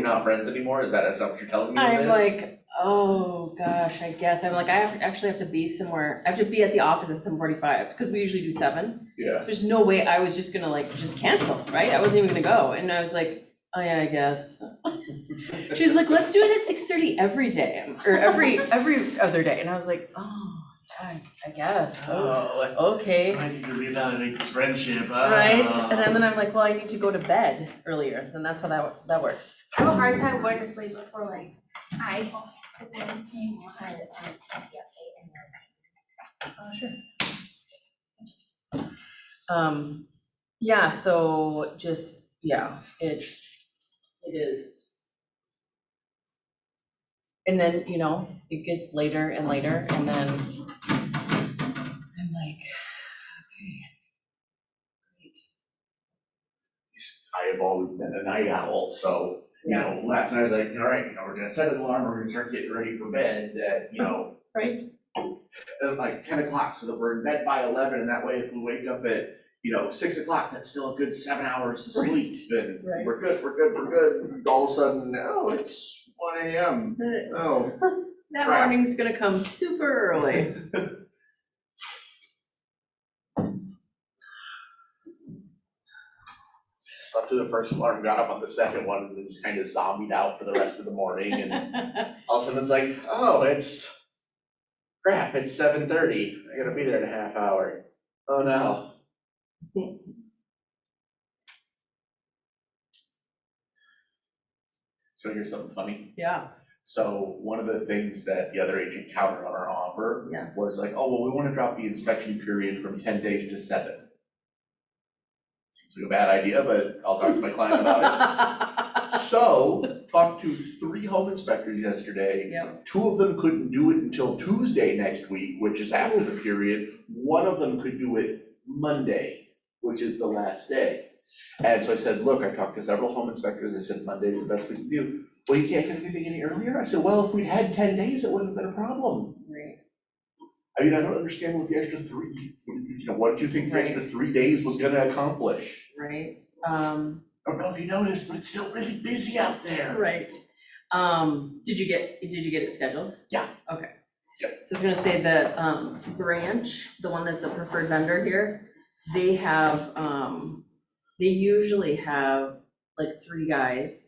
not friends anymore? Is that what you're telling me? I'm like, Oh, gosh, I guess, I'm like, actually have to be somewhere, I have to be at the office at 7:45, because we usually do 7. Yeah. There's no way I was just gonna like, just cancel, right? I wasn't even gonna go, and I was like, oh yeah, I guess. She's like, let's do it at 6:30 every day, or every other day, and I was like, oh, yeah, I guess, Oh, okay. I need to reevaluate this friendship. Right, and then I'm like, well, I need to go to bed earlier, and that's how that works. I have a hard time going to sleep before like I. Oh, sure. Yeah, so just, yeah, it is. And then, you know, it gets later and later, and then I'm like, okay, great. I have always been a night owl, so, you know, last night I was like, all right, you know, we're gonna set an alarm, we're gonna start getting ready for bed at, you know, Right, at like 10 o'clock, so that we're in bed by 11, and that way if we wake up at, you know, 6 o'clock, that's still a good 7 hours of sleep, and Right. we're good. And all of a sudden, oh, it's 1 a.m. Oh, that crap. morning's gonna come super early. Slept through the first alarm, got up on the second one, and then just kind of zombied out for the rest of the morning, and all of a sudden it's like, oh, it's crap, it's 7:30. I gotta be there in a half hour. Oh no. So here's something funny. Yeah, So one of the things that the other agent countered on our offer Yeah. was like, oh, well, we want to drop the inspection period from 10 days to 7. Seems like a bad idea, but I'll talk to my client about it. So, talked to 3 home inspectors yesterday. Yep. 2 of them couldn't do it until Tuesday next week, which is after the period. 1 of them could do it Monday, which is the last day. And so I said, look, I talked to several home inspectors. I said, Monday's the best we can do. Well, you can't get anything any earlier? I said, well, if we'd had 10 days, it wouldn't have been a problem. Right. I mean, I don't understand what the extra 3, you know, what did you think the extra 3 days was gonna accomplish? Right, I don't know if you noticed, but it's still really busy out there. right. Did you get it scheduled? Yeah. Okay. Yep. So I was gonna say the, branch, the one that's a preferred vendor here, they have, they usually have like 3 guys.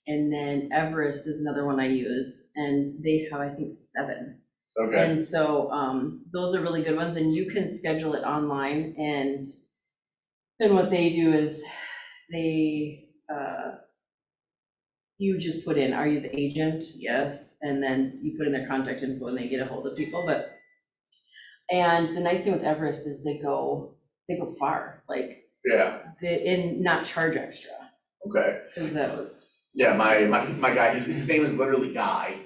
And then Everest is another one I use, and they have, I think, 7. Okay, And so, those are really good ones, and you can schedule it online, and what they do is they, you just put in, are you the agent? Yes, and then you put in their contact info and they get a hold of people, and the nice thing with Everest is they go far, like, yeah, and not charge extra, okay. because that was. Yeah, my guy, his name is literally Guy.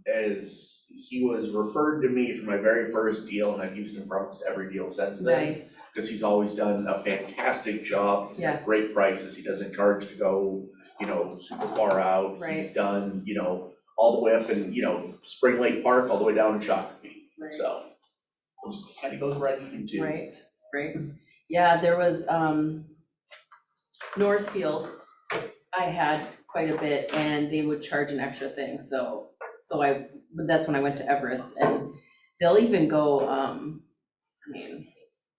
As he was referred to me for my very first deal, and I've used him for almost every deal since then. Nice, Because he's always done a fantastic job, he's Yeah. got great prices, he doesn't charge to go, you know, super far out. He's Right. done, you know, all the way up in, you know, Spring Lake Park, all the way down in Shakopee, Right. so. Just kind of goes right into. right, yeah, there was, Northfield, I had quite a bit, and they would charge an extra thing, so but that's when I went to Everest, and they'll even go, I mean,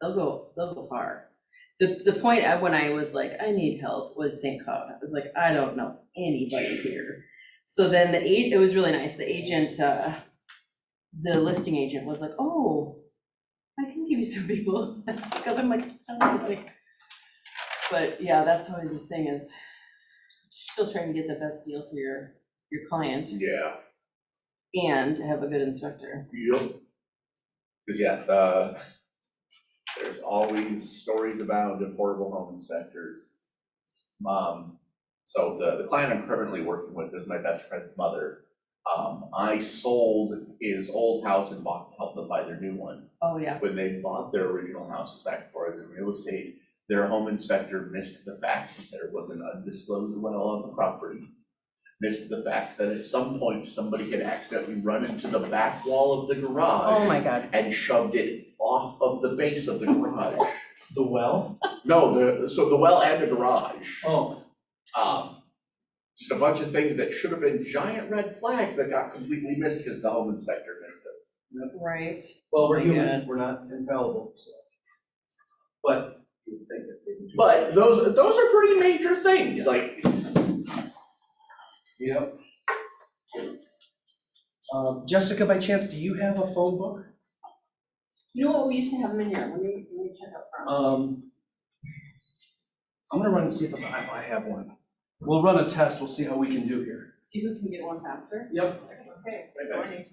they'll go far. The point when I was like, I need help, was St. Cloud. I was like, I don't know anybody here. So then it was really nice, the agent, the listing agent was like, oh, I can give you some people, because I'm like, I don't know anybody. But yeah, that's always the thing, is still trying to get the best deal for your client Yeah. and have a good inspector. Yep. Cause yeah, there's always stories about portable home inspectors. So the client I'm currently working with is my best friend's mother. I sold his old house and helped them buy their new one. Oh, yeah. When they bought their original house, back before I was in real estate, their home inspector missed the fact that there was an undisclosed well on the property. Missed the fact that at some point, somebody had accidentally run into the back wall of the garage. Oh, my God. And shoved it off of the base of the garage. The well? No, so the well and the garage. Oh. Just a bunch of things that should have been giant red flags that got completely missed because the home inspector missed it. Right. Well, we're My human, God. we're not infallible, so. But you would think that they would do. But those are pretty major things, like, Yep. Jessica, by chance, do you have a phone book? You know what, we used to have them in here, let me check out front. I'm gonna run and see if I have one. We'll run a test, we'll see how we can do here. See who can get one faster? Yep. Okay, Right good back. morning.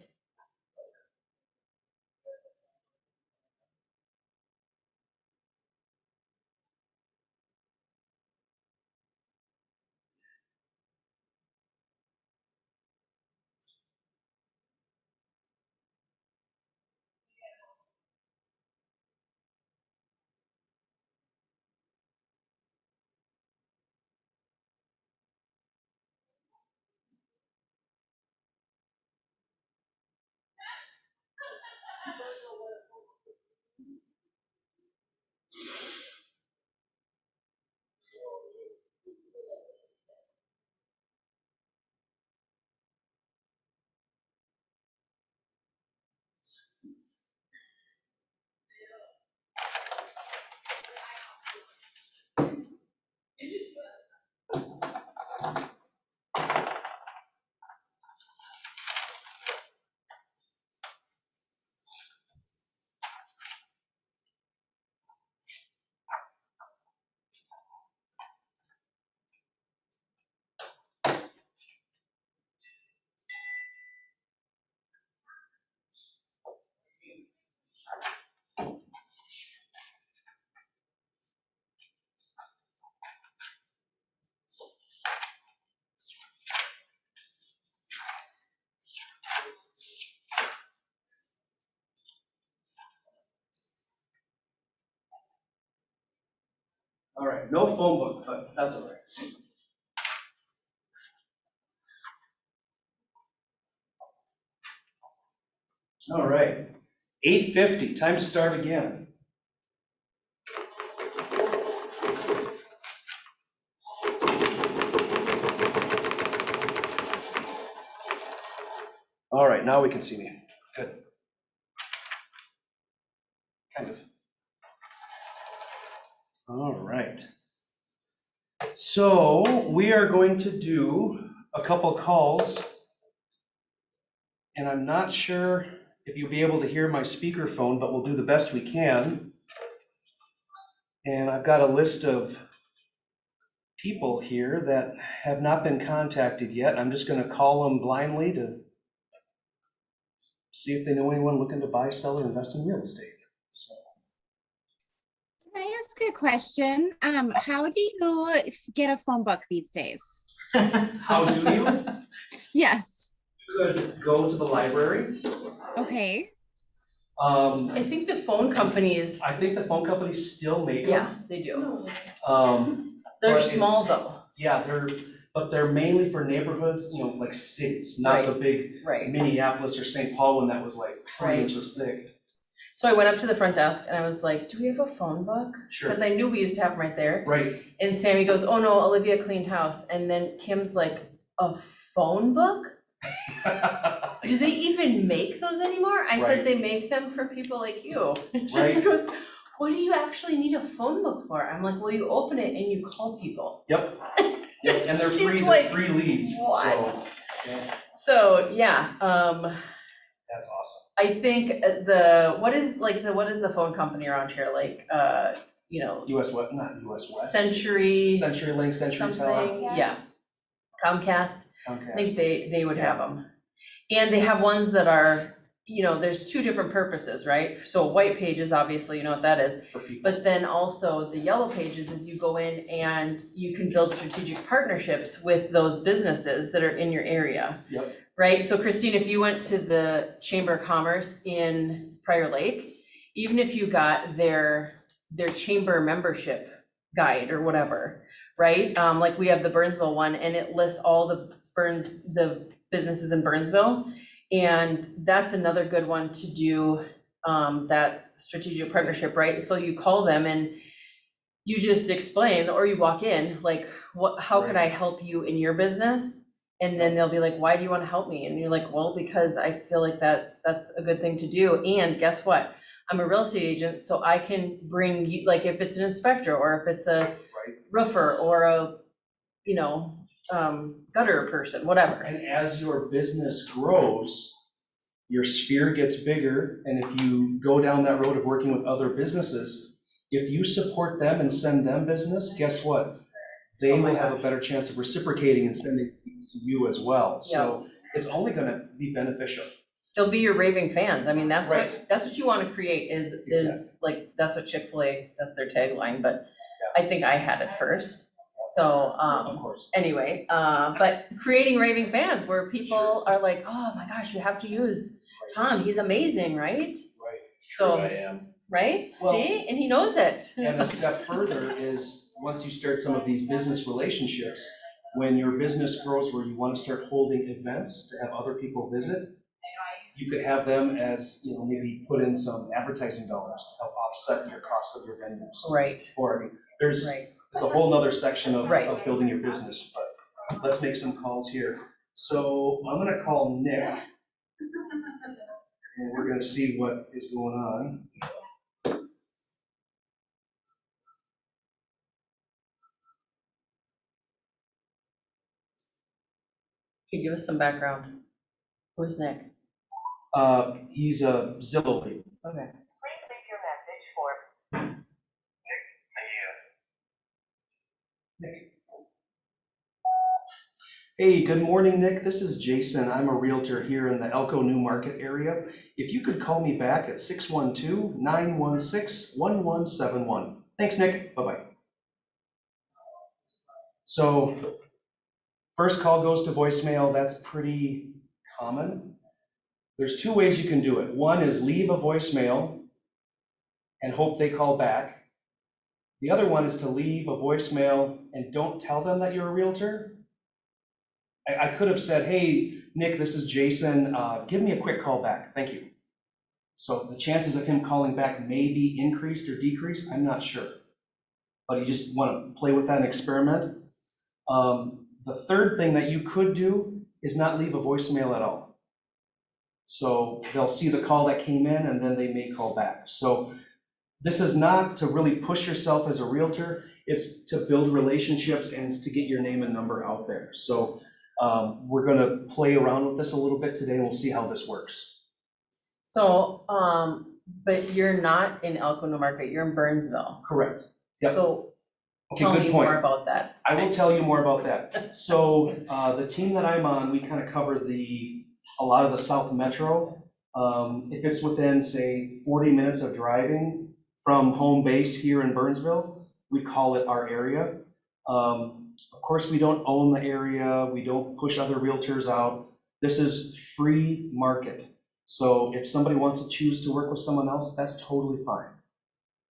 All right, no phone book, but that's all right. All right, 8:50, time to start again. All right, now we can see me. Good. Kind of. All right. So we are going to do a couple calls. And I'm not sure if you'll be able to hear my speakerphone, but we'll do the best we can. And I've got a list of people here that have not been contacted yet. I'm just going to call them blindly to see if they know anyone looking to buy, sell, or invest in real estate. So. Can I ask a question? How do you get a phone book these days? How do you? Yes. You could go to the library. Okay. I think the phone companies, I think the phone companies still make them. yeah, they do. They're But it's- small though. Yeah, but they're mainly for neighborhoods, like cities, not the big Right. Minneapolis or St. Paul one that was like 3 Right. inches thick. So I went up to the front desk and I was like, do we have a phone book? Sure. Because I knew we used to have them right there. Right. And Sammy goes, oh no, Olivia cleaned house. And then Kim's like, a phone book? Do they even make those anymore? I Right. said they make them for people like you. Right. She goes, what do you actually need a phone book for? I'm like, well, you open it and you call people. Yep. Yep. And they're She's free. like, They're free leads. what? So, yeah, So yeah, that's awesome. I think what is the phone company around here? Like, US what? Not US West. Century CenturyLink, CenturyTel, something, yeah. Comcast. I think Comcast. they would have them. And they have ones that are, there's two different purposes, right? So white pages, obviously, you know what that is. For people. But then also the yellow pages is you go in and you can build strategic partnerships with those businesses that are in your area. Yep. Right? So Christine, if you went to the Chamber of Commerce in Prior Lake, even if you got their chamber membership guide or whatever, right? Like we have the Burnsville one and it lists all the businesses in Burnsville. And that's another good one to do that strategic partnership, right? So you call them and you just explain, or you walk in, like, how could I help you in your business? And then they'll be like, why do you want to help me? And you're like, well, because I feel like that's a good thing to do. And guess what? I'm a real estate agent, so I can bring you, like, if it's an inspector, or if it's a roofer, or a, gutter person, whatever. And as your business grows, your sphere gets bigger, and if you go down that road of working with other businesses, if you support them and send them business, guess what? They will have a better chance of reciprocating and sending things to you as well. So it's only gonna be beneficial. They'll be your raving fans. I mean, that's Right. what you want to create is Exactly. like, that's what Chick-fil-A, that's their tagline, but I think I had it first. So, Of course. anyway, but creating raving fans where people are like, oh my gosh, you have to use Tom, he's amazing, right? Right. So, I am. right? Well- See, and he knows it. And a step further is, once you start some of these business relationships, when your business grows where you want to start holding events to have other people visit, you could have them as, maybe put in some advertising dollars to help offset your cost of your venues. Right, Or, there's, right. it's a whole nother section of Right. building your business, but let's make some calls here. So I'm gonna call Nick, and we're gonna see what is going on. Can you give us some background? Who's Nick? He's a Zillow lead. Okay. Hey, good morning, Nick. This is Jason. I'm a realtor here in the Elko New Market area. If you could call me back at 612-916-1171. Thanks, Nick. Bye-bye. So, first call goes to voicemail. That's pretty common. There's two ways you can do it. One is leave a voicemail and hope they call back. The other one is to leave a voicemail and don't tell them that you're a realtor. I could have said, hey, Nick, this is Jason. Give me a quick call back. Thank you. So the chances of him calling back may be increased or decreased. I'm not sure. But you just want to play with that and experiment. The third thing that you could do is not leave a voicemail at all. So they'll see the call that came in and then they may call back. So this is not to really push yourself as a realtor. It's to build relationships and it's to get your name and number out there. So we're going to play around with this a little bit today and we'll see how this works. So, but you're not in Elko New Market, you're in Burnsville. Correct. Yep. So Okay, tell good me point. more about that. I will tell you more about that. So the team that I'm on, we kind of cover a lot of the South Metro. If it's within, say, 40 minutes of driving from home base here in Burnsville, we call it our area. Of course, we don't own the area. We don't push other realtors out. This is free market. So if somebody wants to choose to work with someone else, that's totally fine.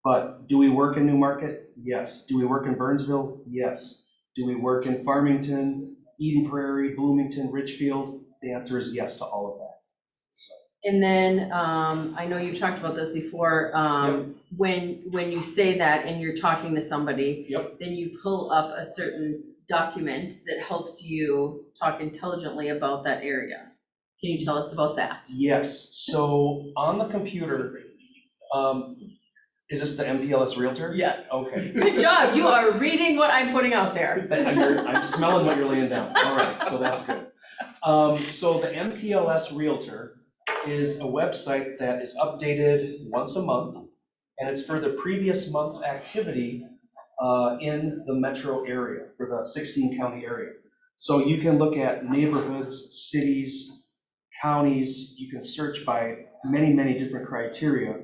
But do we work in New Market? Yes. Do we work in Burnsville? Yes. Do we work in Farmington, Eden Prairie, Bloomington, Richfield? The answer is yes to all of that. And then, I know you've talked about this before, when you say that and you're talking to somebody, then you pull up a certain document that helps you talk intelligently about that area. Can you tell us about that? Yes. So on the computer, is this the MPLS Realtor? Yes. Okay. Good job. You are reading what I'm putting out there. I'm smelling what you're laying down. All right, so that's good. So the MPLS Realtor is a website that is updated once a month, and it's for the previous month's activity in the metro area, for the 16 county area. So you can look at neighborhoods, cities, counties. You can search by many, many different criteria,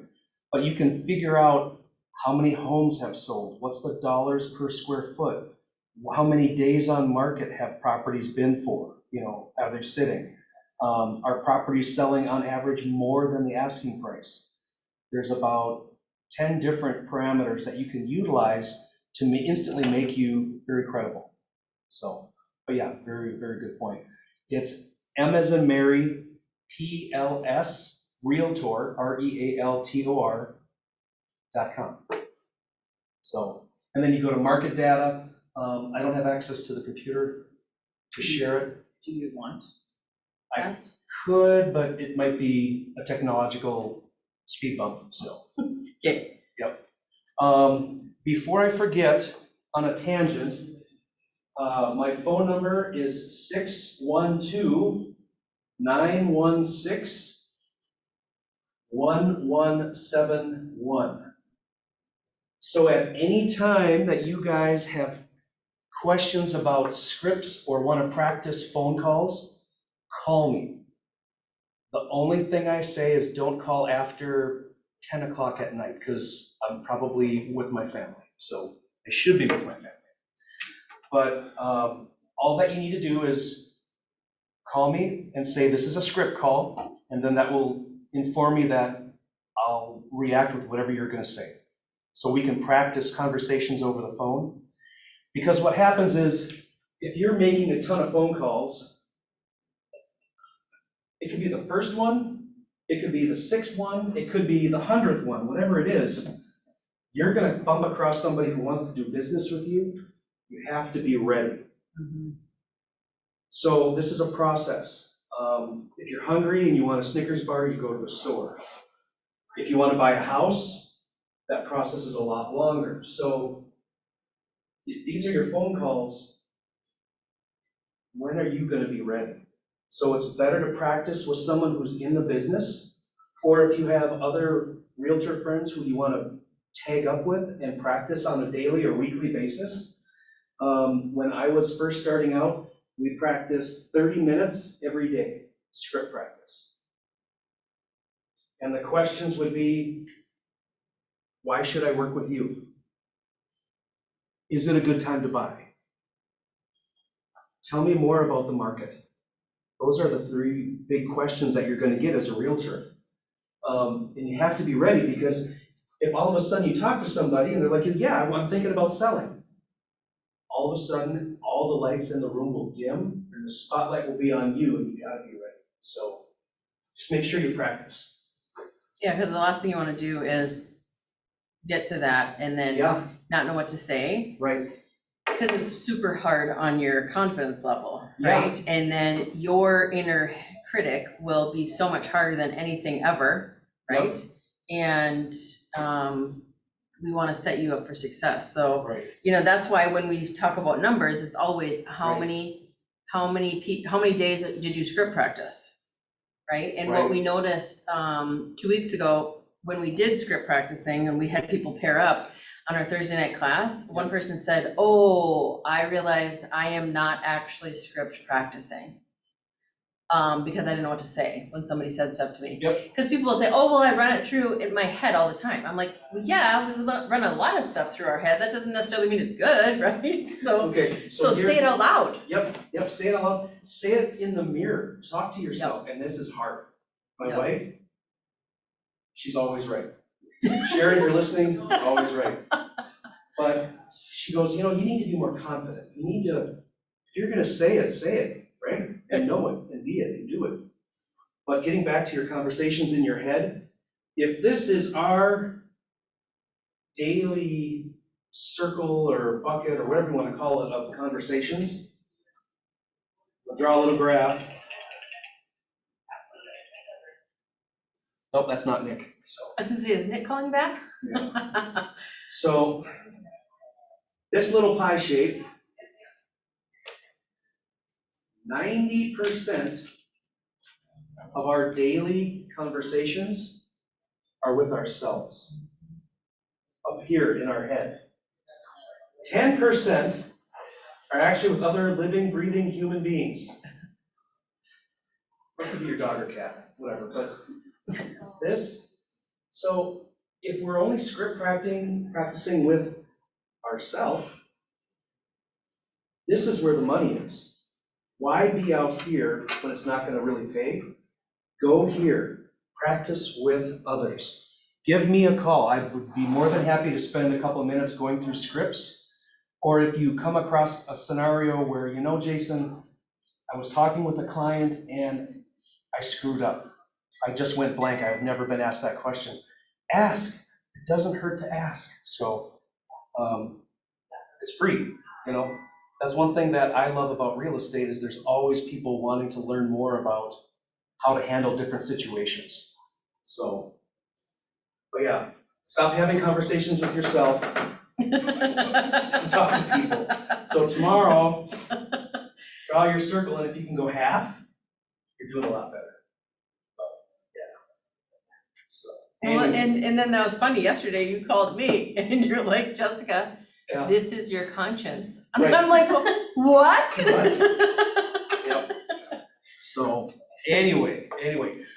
but you can figure out how many homes have sold, what's the dollars per square foot, how many days on market have properties been for, are they sitting? Are properties selling on average more than the asking price? There's about 10 different parameters that you can utilize to instantly make you very credible. So, but yeah, very, very good point. It's M as in Mary, PLS, Realtor, REALTOR.com. So, And then you go to market data. I don't have access to the computer to share it. Do you want I that? could, but it might be a technological speed bump, so. Okay. Before I forget, on a tangent, my phone number is 612-916-1171. So at any time that you guys have questions about scripts or want to practice phone calls, call me. The only thing I say is don't call after 10 o'clock at night, because I'm probably with my family. So I should be with my family. But all that you need to do is call me and say this is a script call, and then that will inform me that I'll react with whatever you're going to say. So we can practice conversations over the phone. Because what happens is, if you're making a ton of phone calls, it could be the first one, it could be the 6th one, it could be the 100th one, whatever it is, you're gonna bump across somebody who wants to do business with you. You have to be ready. So this is a process. If you're hungry and you want a Snickers bar, you go to the store. If you want to buy a house, that process is a lot longer. So these are your phone calls. When are you going to be ready? So it's better to practice with someone who's in the business, or if you have other realtor friends who you want to tag up with and practice on a daily or weekly basis. When I was first starting out, we practiced 30 minutes every day, script practice. And the questions would be, why should I work with you? Is it a good time to buy? Tell me more about the market. Those are the 3 big questions that you're going to get as a realtor. And you have to be ready, because if all of a sudden you talk to somebody and they're like, yeah, I'm thinking about selling. All of a sudden, all the lights in the room will dim and the spotlight will be on you, and you gotta be ready. So just make sure you practice. Yeah, because the last thing you want to do is get to that and then Yeah, not know what to say, right. because it's super hard on your confidence level, Yeah. right? And then your inner critic will be so much harder than anything ever, right? And we want to set you up for success. So, Right. that's why when we talk about numbers, it's always how Right. many days did you script practice, right? And what Right. we noticed 2 weeks ago when we did script practicing and we had people pair up on our Thursday night class, one person said, "Oh, I realized I am not actually script practicing." Because I didn't know what to say when somebody said stuff to me. Yep. Because people will say, "Oh, well, I run it through in my head all the time." I'm like, well, yeah, we run a lot of stuff through our head. That doesn't necessarily mean it's good, right? So Okay. so here- say it out loud. Yep, say it out loud. Say it in the mirror. Talk to yourself, and this is hard. My Yep. wife, she's always right. Sharon, if you're listening, you're always right. But she goes, you need to be more confident. You need to, if you're gonna say it, right? And know it, and be it, and do it. But getting back to your conversations in your head, if this is our daily circle or bucket or whatever you want to call it of conversations, I'll draw a little graph. Nope, that's not Nick. I was gonna say, is Nick calling back? So this little pie shape, 90% of our daily conversations are with ourselves, up here in our head. 10% are actually with other living, breathing human beings. Or it could be your dog or cat, whatever, but this. So if we're only script practicing with ourselves, this is where the money is. Why be out here when it's not gonna really pay? Go here, practice with others. Give me a call. I would be more than happy to spend a couple of minutes going through scripts. Or if you come across a scenario where, Jason, I was talking with a client and I screwed up. I just went blank. I've never been asked that question. Ask. It doesn't hurt to ask. So it's free, you know? That's one thing that I love about real estate is there's always people wanting to learn more about how to handle different situations. So, but yeah, stop having conversations with yourself and talk to people. So tomorrow, draw your circle, and if you can go half, you're doing a lot better. But, yeah. So, Well, anyway, and then that was funny, yesterday you called me and you're like, Jessica, yeah. this is your conscience. Right. I'm like, what? Yep. So anyway,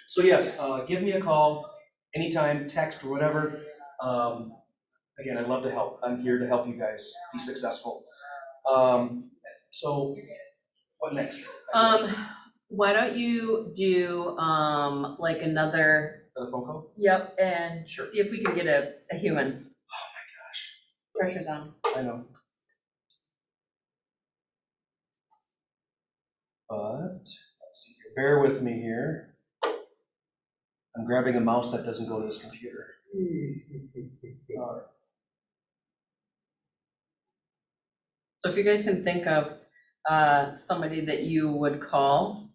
so yes, give me a call anytime, text or whatever. Again, I'd love to help. I'm here to help you guys be successful. So what next? Why don't you do, like another, Another phone call? yep, and Sure. see if we can get a human. Oh my gosh. Pressure's on. I know. But let's see here. Bear with me here. I'm grabbing a mouse that doesn't go to this computer. All right. So if you guys can think of somebody that you would call,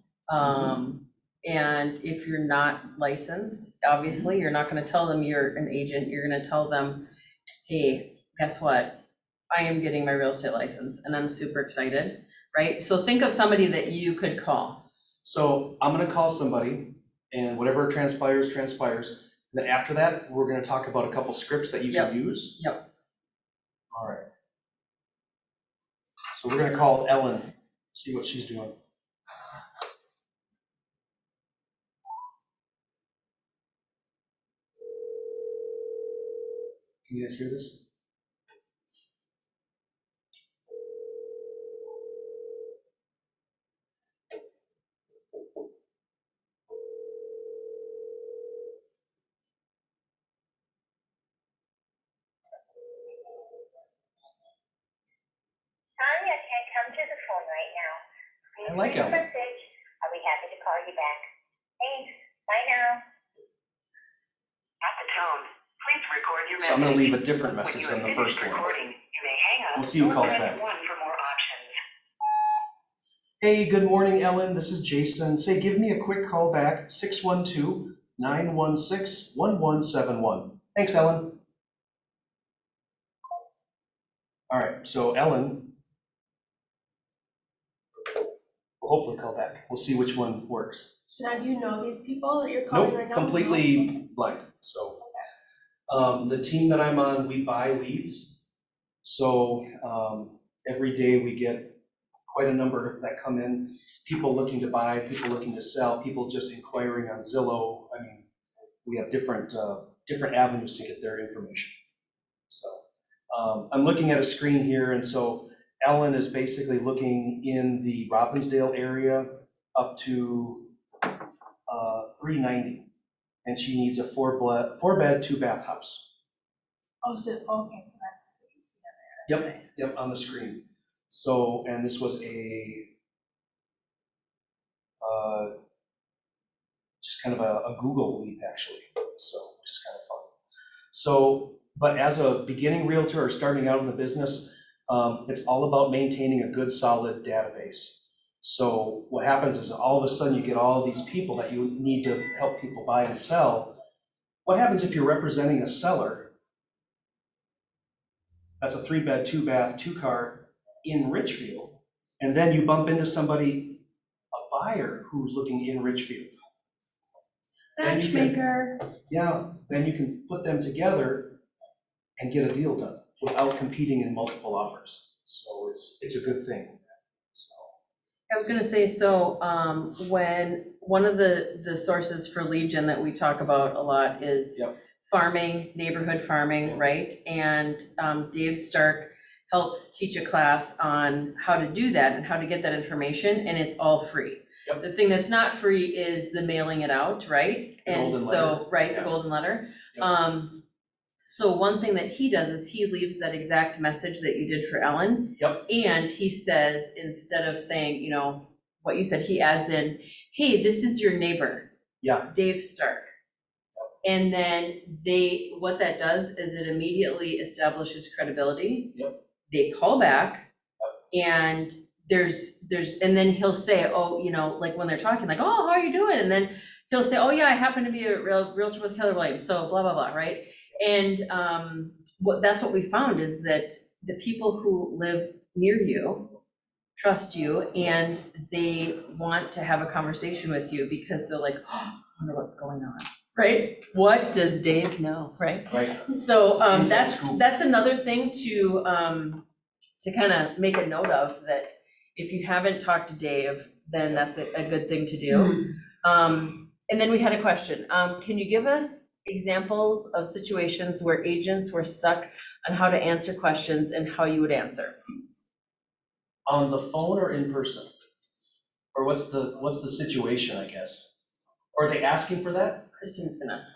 and if you're not licensed, obviously, you're not gonna tell them you're an agent, you're gonna tell them, hey, guess what? I am getting my real estate license and I'm super excited, right? So think of somebody that you could call. So I'm gonna call somebody, and whatever transpires, transpires. Then after that, we're gonna talk about a couple scripts that you can use. Yep. All right. So we're gonna call Ellen, see what she's doing. Can you guys hear this? Sorry, I can't come to the phone right now. Please I like leave a Ellen. message. I'll be happy to call you back. Thanks. Bye now. At the tone, please record your message. So I'm gonna leave a different message than the first one. Recording, you may hang up. We'll see who calls or back. press 1 for more options. Hey, good morning, Ellen. This is Jason. Say, give me a quick call back, 612-916-1171. Thanks, Ellen. All right, so Ellen will hopefully call back. We'll see which one works. So now do you know these people that you're calling right Nope, now? completely blind. So the team that I'm on, we buy leads. So every day we get quite a number that come in, people looking to buy, people looking to sell, people just inquiring on Zillow. I mean, we have different avenues to get their information. So I'm looking at a screen here, and so Ellen is basically looking in the Robbinsdale area up to 390, and she needs a four bed, 2-bath house. Oh, so, okay, so that's what you see on there. That's nice. Yep, on the screen. So, and this was a just kind of a Google lead actually, so which is kind of fun. So, but as a beginning realtor or starting out in the business, it's all about maintaining a good solid database. So what happens is all of a sudden you get all these people that you need to help people buy and sell. What happens if you're representing a seller that's a 3-bed, 2-bath, 2-car in Richfield, and then you bump into somebody, a buyer who's looking in Richfield? Then you can- Matchmaker. Yeah, then you can put them together and get a deal done without competing in multiple offers. So it's a good thing. So, I was gonna say, so when one of the sources for lead gen that we talk about a lot is Yep. farming, neighborhood farming, right? And Dave Stark helps teach a class on how to do that and how to get that information, and it's all free. Yep. The thing that's not free is the mailing it out, right? The And golden so, letter. right, Yeah. the golden letter. Yep. So one thing that he does is he leaves that exact message that you did for Ellen. Yep. And he says, instead of saying, you know, what you said, he adds in, hey, this is your neighbor. Yeah. Dave Stark. And then what that does is it immediately establishes credibility. Yep. they call back and and then he'll say, oh, you know, like when they're talking, like, oh, how are you doing? And then he'll say, oh yeah, I happen to be a realtor with Keller Williams, so blah, blah, blah, right? And that's what we found is that the people who live near you trust you and they want to have a conversation with you because they're like, oh, I wonder what's going on, right? What does Dave know, right? Right. So Inside scoop. that's another thing to kind of make a note of, that if you haven't talked to Dave, then that's a good thing to do. And then we had a question. Can you give us examples of situations where agents were stuck on how to answer questions and how you would answer? On the phone or in person? Or what's the situation, I guess? Are they asking for that? Christine's gonna.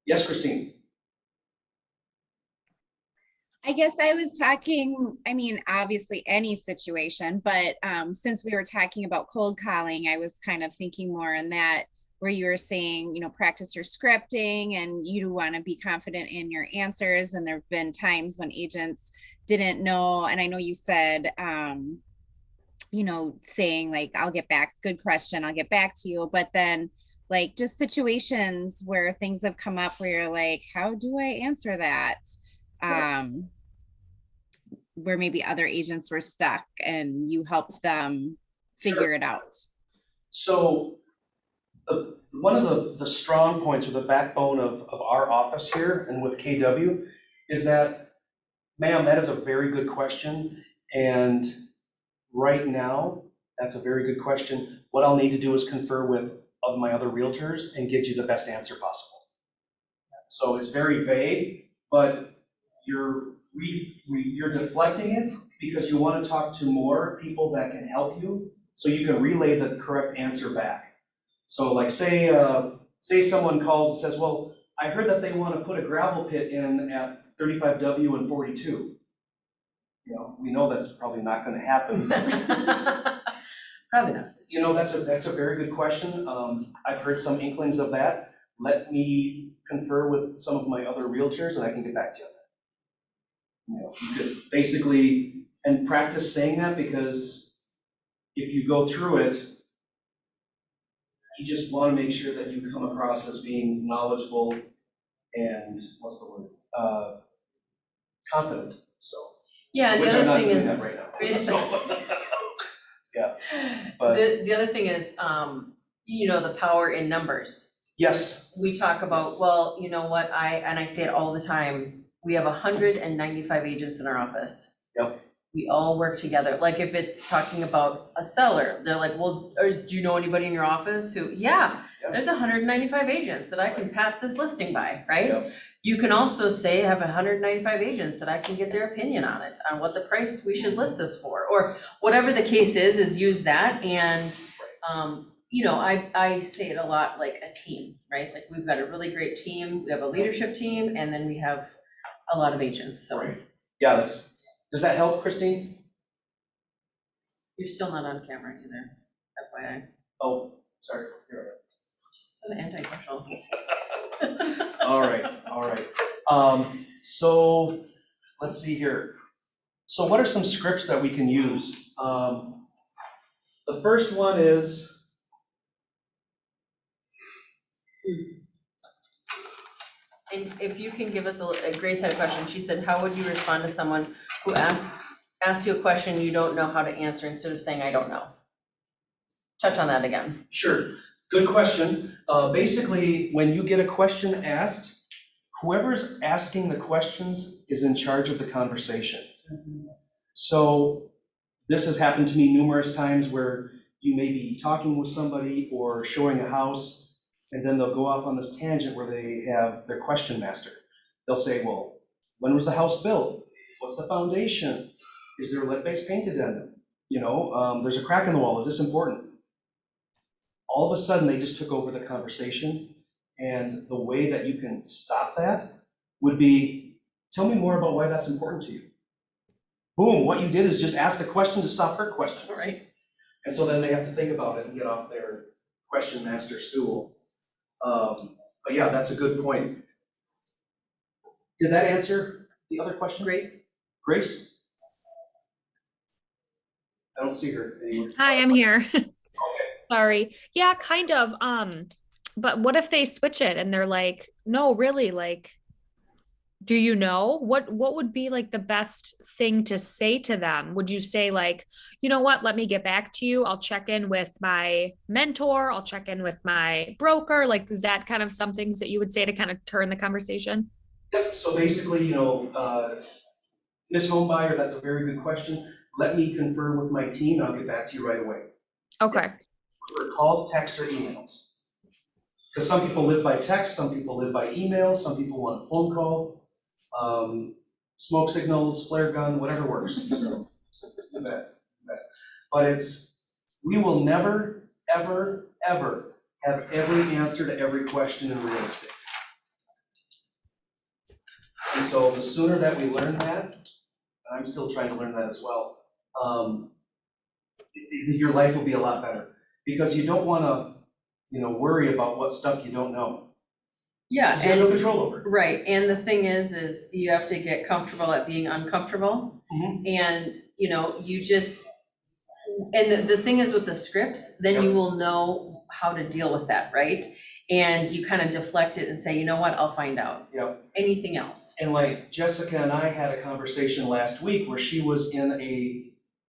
Yes, Christine? I guess I was talking, I mean, obviously any situation, but since we were talking about cold calling, I was kind of thinking more in that where you were saying, you know, practice your scripting and you want to be confident in your answers. And there have been times when agents didn't know. And I know you said, you know, saying like, I'll get back, good question, I'll get back to you. But then like just situations where things have come up where you're like, how do I answer that? Where maybe other agents were stuck and you helped them figure it out. So one of the strong points or the backbone of our office here and with KW is that, ma'am, that is a very good question. And right now, that's a very good question. What I'll need to do is confer with of my other realtors and get you the best answer possible. So it's very vague, but you're deflecting it because you want to talk to more people that can help you so you can relay the correct answer back. So like say someone calls and says, well, I heard that they want to put a gravel pit in at 35W and 42. You know, we know that's probably not going to happen. Probably not. You know, that's a very good question. I've heard some inklings of that. Let me confer with some of my other realtors and I can get back to you on that. You know, you could basically, and practice saying that, because if you go through it, you just want to make sure that you come across as being knowledgeable and, what's the word? Confident, so. Yeah, Which the I'm other not thing doing is. that right now. So, yeah, but. The other thing is, you know, the power in numbers. Yes. We talk about, well, you know what, I say it all the time, we have 195 agents in our office. Yep. We all work together. Like if it's talking about a seller, they're like, well, do you know anybody in your office who, yeah, there's 195 agents that I can pass this listing by, right? Yep. You can also say, I have 195 agents that I can get their opinion on it, on what the price we should list this for, or whatever the case is use that. And, you know, I say it a lot, like a team, right? Like we've got a really great team. We have a leadership team, and then we have a lot of agents, so. Right. Yeah, does that help, Christine? You're still not on camera either, FYI. Oh, sorry. So antisocial. All right. So let's see here. So what are some scripts that we can use? The first one is, And if you can give us Grace had a question. She said, how would you respond to someone who asks you a question you don't know how to answer instead of saying, I don't know? Touch on that again. sure, good question. Basically, when you get a question asked, whoever's asking the questions is in charge of the conversation. So this has happened to me numerous times where you may be talking with somebody or showing a house, and then they'll go off on this tangent where they have their question master. They'll say, well, when was the house built? What's the foundation? Is there a lead-based paint addendum? You know, there's a crack in the wall. Is this important? All of a sudden, they just took over the conversation. And the way that you can stop that would be, tell me more about why that's important to you. Boom, what you did is just ask the question to stop her questions. Right. And so then they have to think about it and get off their question master stool. But yeah, that's a good point. Did that answer the other question? Grace? Grace? I don't see her anymore. Hi, I'm here. Sorry. Yeah, kind of. But what if they switch it and they're like, no, really, like, do you know what would be like the best thing to say to them? Would you say like, you know what, let me get back to you. I'll check in with my mentor. I'll check in with my broker. Like, is that kind of some things that you would say to kind of turn the conversation? Yep, so basically, Ms. Homebuyer, that's a very good question. Let me confer with my team, and I'll get back to you right away. Okay. For calls, texts, or emails. Because some people live by text, some people live by email, some people want a phone call, smoke signals, flare gun, whatever works. So, you bet. But we will never, ever, ever have every answer to every question in real estate. And so the sooner that we learn that, and I'm still trying to learn that as well, your life will be a lot better. Because you don't want to, worry about what stuff you don't know. Yeah, Because you have no control over it. right, and the thing is you have to get comfortable at being uncomfortable. And, you just, and the thing is with the scripts, then you will know how to deal with that, right? And you kind of deflect it and say, you know what, I'll find out. Yep. Anything else. And like Jessica and I had a conversation last week where she was in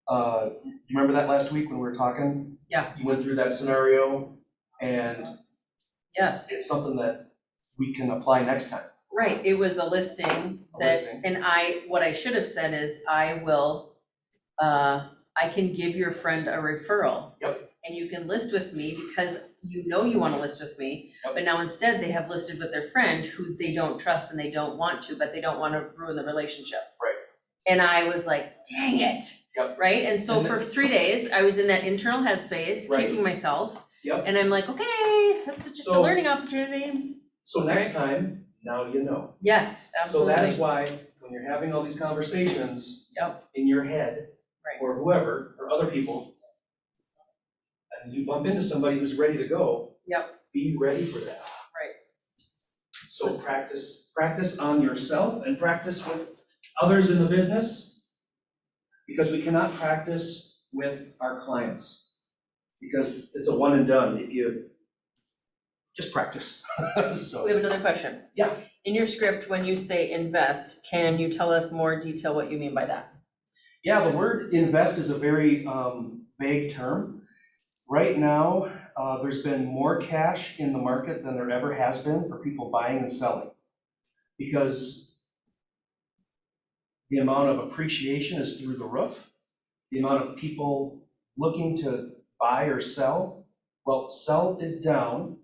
you remember that last week when we were talking? Yeah. You went through that scenario, and Yes. it's something that we can apply next time. Right, it was a listing and what I should have said is I can give your friend a referral. Yep. And you can list with me because you want to list with me. Yep. But now instead they have listed with their friend who they don't trust and they don't want to, but they don't want to ruin the relationship. Right. And I was like, dang it. Yep. Right, and so for 3 days, I was in that internal headspace, Right. kicking myself. Yep. And I'm like, okay, that's just a learning opportunity. So next time, now you know. Yes, absolutely. So that is why when you're having all these conversations in your head, Right. or whoever, or other people, and you bump into somebody who's ready to go, be ready for that. Right. So practice on yourself and practice with others in the business, because we cannot practice with our clients, because it's a one and done if you just practice. So, We have another question. Yeah. In your script, when you say invest, can you tell us more detail what you mean by that? yeah, the word invest is a very vague term. Right now, there's been more cash in the market than there ever has been for people buying and selling, because the amount of appreciation is through the roof. The amount of people looking to buy or sell, well, sell is down,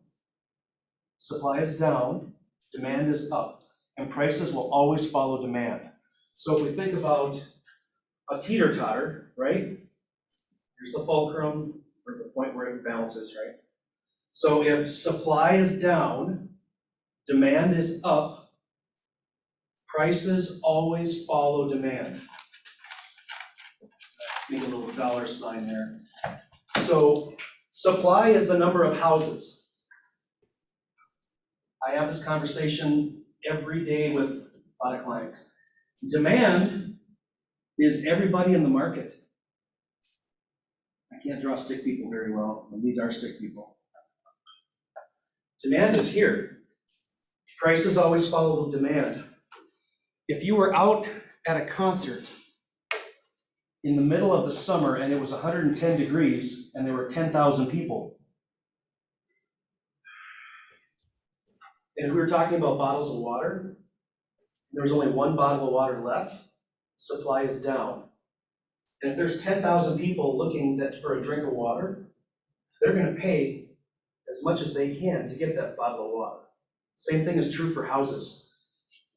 supply is down, demand is up, and prices will always follow demand. So if we think about a teeter-totter, right? Here's the fulcrum, or the point where it balances, right? So if supply is down, demand is up, prices always follow demand. Make a little dollar sign there. So supply is the number of houses. I have this conversation every day with a lot of clients. Demand is everybody in the market. I can't draw stick people very well, and these are stick people. Demand is here. Prices always follow demand. If you were out at a concert in the middle of the summer and it was 110 degrees and there were 10,000 people, and we were talking about bottles of water, there was only one bottle of water left, supply is down. And if there's 10,000 people looking for a drink of water, they're going to pay as much as they can to get that bottle of water. Same thing is true for houses.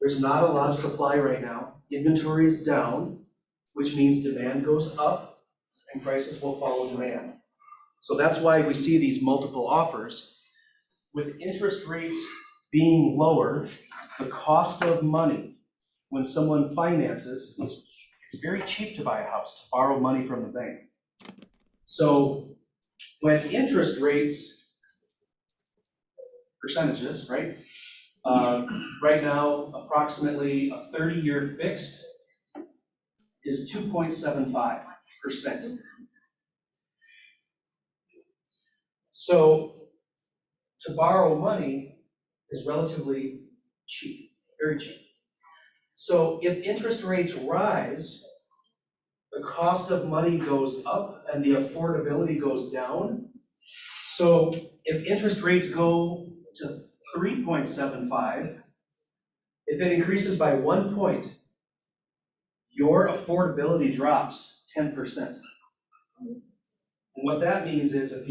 There's not a lot of supply right now. Inventory is down, which means demand goes up and prices will follow demand. So that's why we see these multiple offers. With interest rates being lower, the cost of money when someone finances, it's very cheap to buy a house, to borrow money from the bank. So when interest rates, percentages, right? Right now, approximately a 30-year fixed is 2.75%. So to borrow money is relatively cheap, very cheap. So if interest rates rise, the cost of money goes up and the affordability goes down. So if interest rates go to 3.75, if it increases by 1 point, your affordability drops 10%. And what that means is if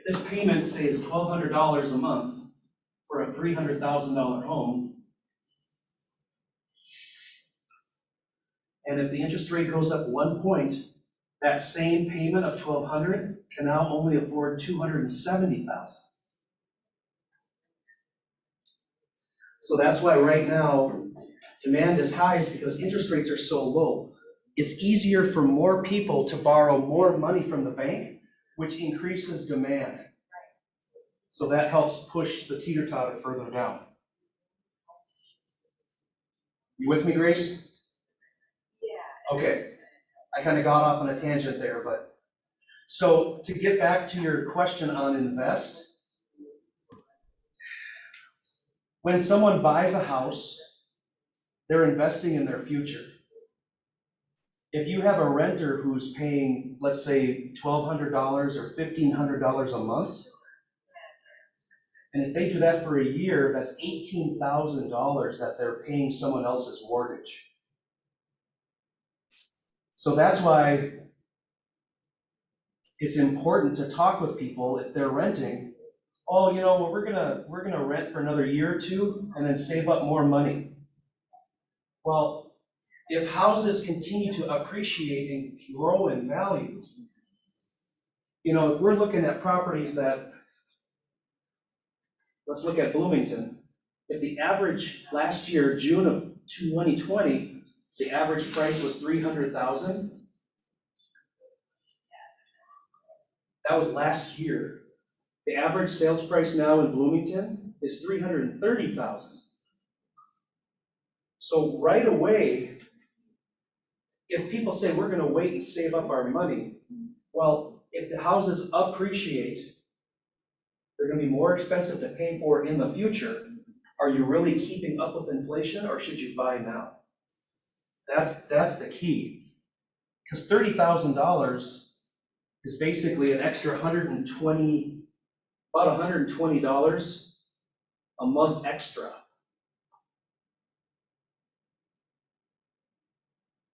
this payment, say, is $1,200 a month for a $300,000 home, and if the interest rate goes up 1 point, that same payment of $1,200 can now only afford $270,000. So that's why right now demand is high, is because interest rates are so low. It's easier for more people to borrow more money from the bank, which increases demand. So that helps push the teeter-totter further down. You with me, Grace? Yeah. Okay. I kind of got off on a tangent there, but so to get back to your question on invest, when someone buys a house, they're investing in their future. If you have a renter who's paying, let's say, $1,200 or $1,500 a month, and if they do that for a year, that's $18,000 that they're paying someone else's mortgage. So that's why it's important to talk with people if they're renting. Oh, you know, well, we're gonna rent for another year or two and then save up more money. Well, if houses continue to appreciate and grow in value, you know, if we're looking at properties that, let's look at Bloomington. If the average last year, June of 2020, the average price was $300,000. That was last year. The average sales price now in Bloomington is $330,000. So right away, if people say we're gonna wait and save up our money, well, if the houses appreciate, they're gonna be more expensive to pay for in the future. Are you really keeping up with inflation, or should you buy now? That's the key. Because $30,000 is basically an extra about $120 a month extra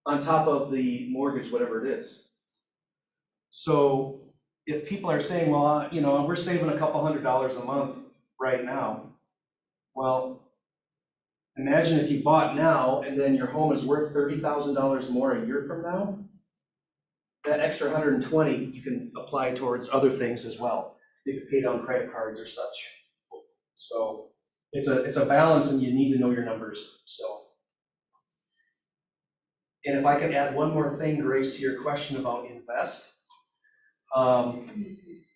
on top of the mortgage, whatever it is. So if people are saying, well, you know, we're saving a couple $100 a month right now, well, imagine if you bought now and then your home is worth $30,000 more a year from now. That extra 120 you can apply towards other things as well. You can pay down credit cards or such. So it's a balance, and you need to know your numbers. So, and if I could add one more thing, Grace, to your question about invest.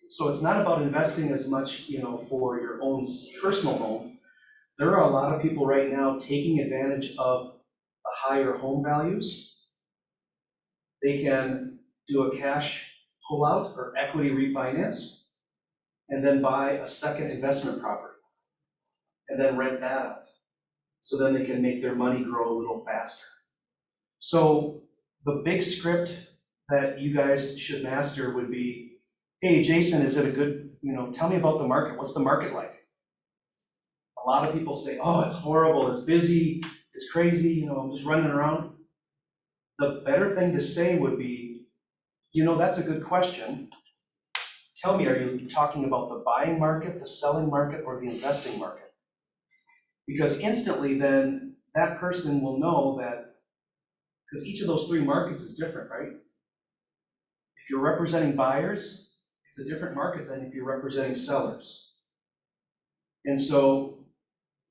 So it's not about investing as much, you know, for your own personal home. There are a lot of people right now taking advantage of the higher home values. They can do a cash pullout or equity refinance and then buy a second investment property and then rent that out. So then they can make their money grow a little faster. So the big script that you guys should master would be, hey, Jason, is it a good, you know, tell me about the market. What's the market like? A lot of people say, oh, it's horrible, it's busy, it's crazy, you know, I'm just running around. The better thing to say would be, you know, that's a good question. Tell me, are you talking about the buying market, the selling market, or the investing market? Because instantly then that person will know that, because each of those three markets is different, right? If you're representing buyers, it's a different market than if you're representing sellers. And so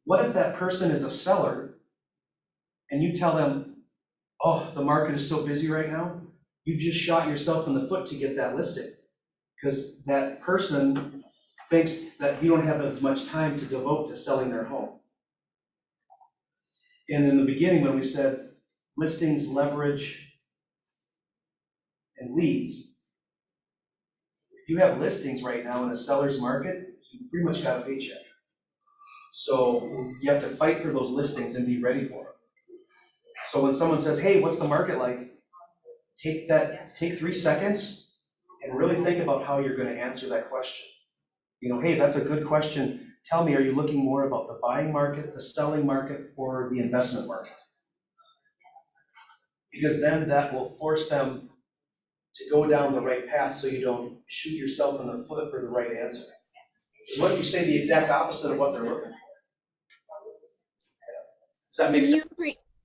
what if that person is a seller and you tell them, oh, the market is so busy right now? You just shot yourself in the foot to get that listing, because that person thinks that you don't have as much time to devote to selling their home. And in the beginning, when we said listings leverage and leads. If you have listings right now in a seller's market, you pretty much got a paycheck. So you have to fight for those listings and be ready for them. So when someone says, hey, what's the market like? Take 3 seconds and really think about how you're going to answer that question. You know, hey, that's a good question. Tell me, are you looking more about the buying market, the selling market, or the investment market? Because then that will force them to go down the right path so you don't shoot yourself in the foot for the right answer. What if you say the exact opposite of what they're looking for? Does that make sense?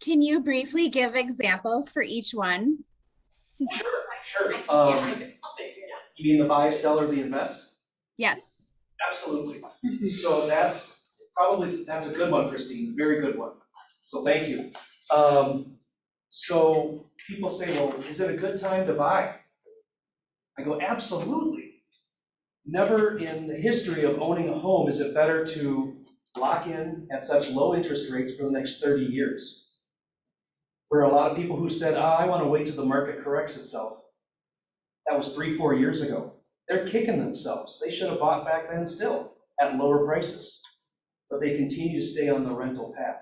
Can you briefly give examples for each one? Sure. You mean the buy, sell, or the invest? Yes. Absolutely. So that's a good one, Christine. Very good one. So thank you. So people say, well, is it a good time to buy? I go, absolutely. Never in the history of owning a home is it better to lock in at such low interest rates for the next 30 years. For a lot of people who said, I want to wait till the market corrects itself, that was 3-4 years ago. They're kicking themselves. They should have bought back then still at lower prices, but they continue to stay on the rental path.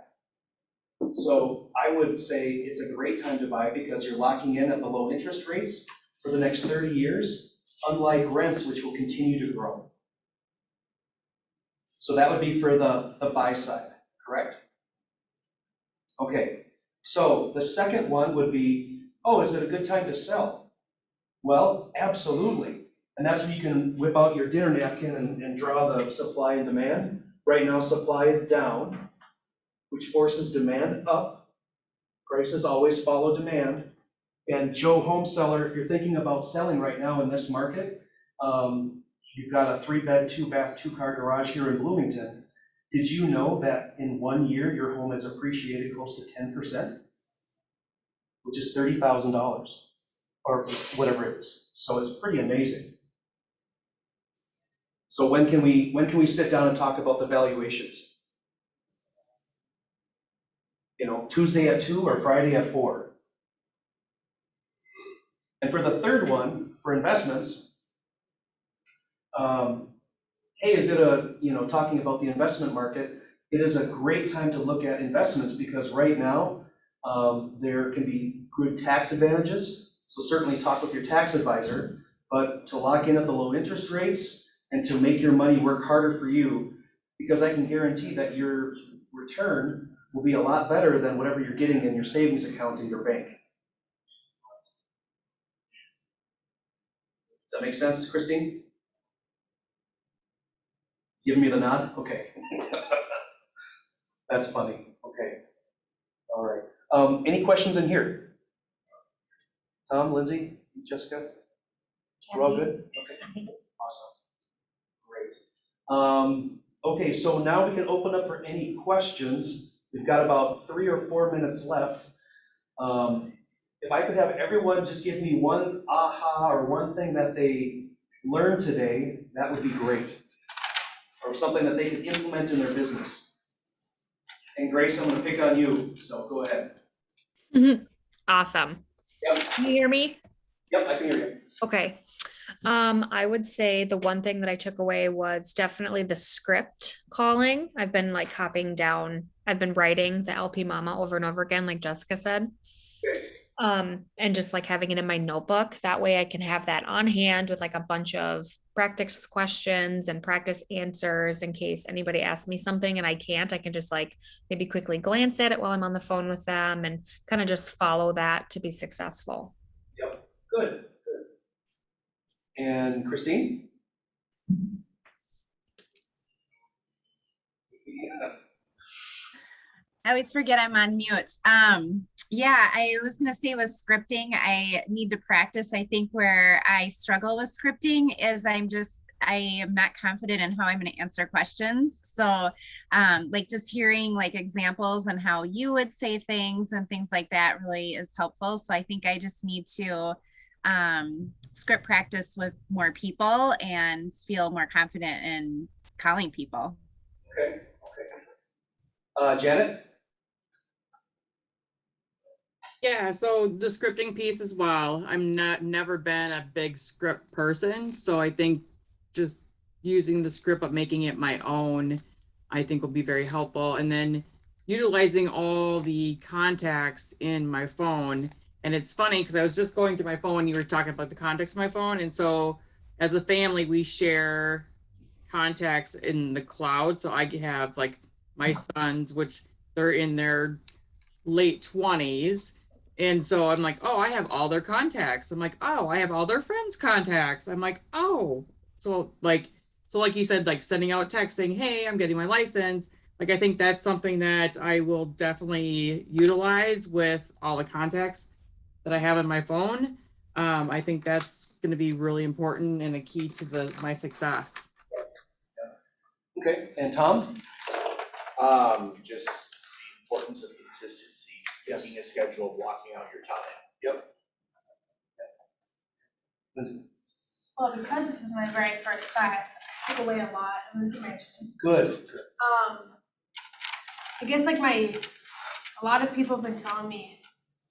So I would say it's a great time to buy because you're locking in at the low interest rates for the next 30 years, unlike rents, which will continue to grow. So that would be for the buy side, correct? Okay, so the second one would be, oh, is it a good time to sell? Well, absolutely. And that's when you can whip out your dinner napkin and draw the supply and demand. Right now, supply is down, which forces demand up. Prices always follow demand. And Joe Home Seller, if you're thinking about selling right now in this market, you've got a 3-bed, 2-bath, 2-car garage here in Bloomington. Did you know that in 1 year, your home has appreciated close to 10%, which is $30,000 or whatever it is. So it's pretty amazing. So when can we sit down and talk about the valuations? You know, Tuesday at 2 or Friday at 4? And for the third one, for investments, hey, is it talking about the investment market, it is a great time to look at investments because right now, there can be good tax advantages. So certainly talk with your tax advisor, but to lock in at the low interest rates and to make your money work harder for you, because I can guarantee that your return will be a lot better than whatever you're getting in your savings account in your bank. Does that make sense, Christine? Giving me the nod? Okay. That's funny. Okay. All right. Any questions in here? Tom, Lindsay, Jessica? We're all good? Okay. Awesome. Great. Okay, so now we can open up for any questions. We've got about 3 or 4 minutes left. If I could have everyone just give me one aha or one thing that they learned today, that would be great. Or something that they can implement in their business. And Grace, I'm going to pick on you, so go ahead. Awesome. Yep. Can you hear me? Yep, I can hear you. Okay. I would say the one thing that I took away was definitely the script calling. I've been like copying down, I've been writing the LP Mama over and over again, like Jessica said. Okay. And just like having it in my notebook. That way I can have that on hand with like a bunch of practice questions and practice answers in case anybody asks me something and I can't, I can just like maybe quickly glance at it while I'm on the phone with them and kind of just follow that to be successful. Yep, good. And Christine? I always forget I'm on mute. Yeah, I was gonna say with scripting, I need to practice. I think where I struggle with scripting is I am not confident in how I'm going to answer questions. So like just hearing like examples and how you would say things and things like that really is helpful. So I think I just need to script practice with more people and feel more confident in calling people. Okay. Janet? Yeah, so the scripting piece as well. I'm never been a big script person, so I think just using the script but making it my own, I think will be very helpful. And then utilizing all the contacts in my phone. And it's funny because I was just going through my phone, you were talking about the contacts of my phone. And so as a family, we share contacts in the cloud. So I have like my sons, which they're in their late 20s. And so I'm like, oh, I have all their contacts. I'm like, oh, I have all their friends' contacts. I'm like, oh. So like you said, like sending out text saying, hey, I'm getting my license. Like I think that's something that I will definitely utilize with all the contacts that I have in my phone. I think that's going to be really important and a key to my success. Okay, and Tom? Just the importance of consistency, Yes. making a schedule, blocking out your time. Yep. Lindsay? Well, because this was my very first class, I took away a lot of information. Good. I guess like a lot of people have been telling me,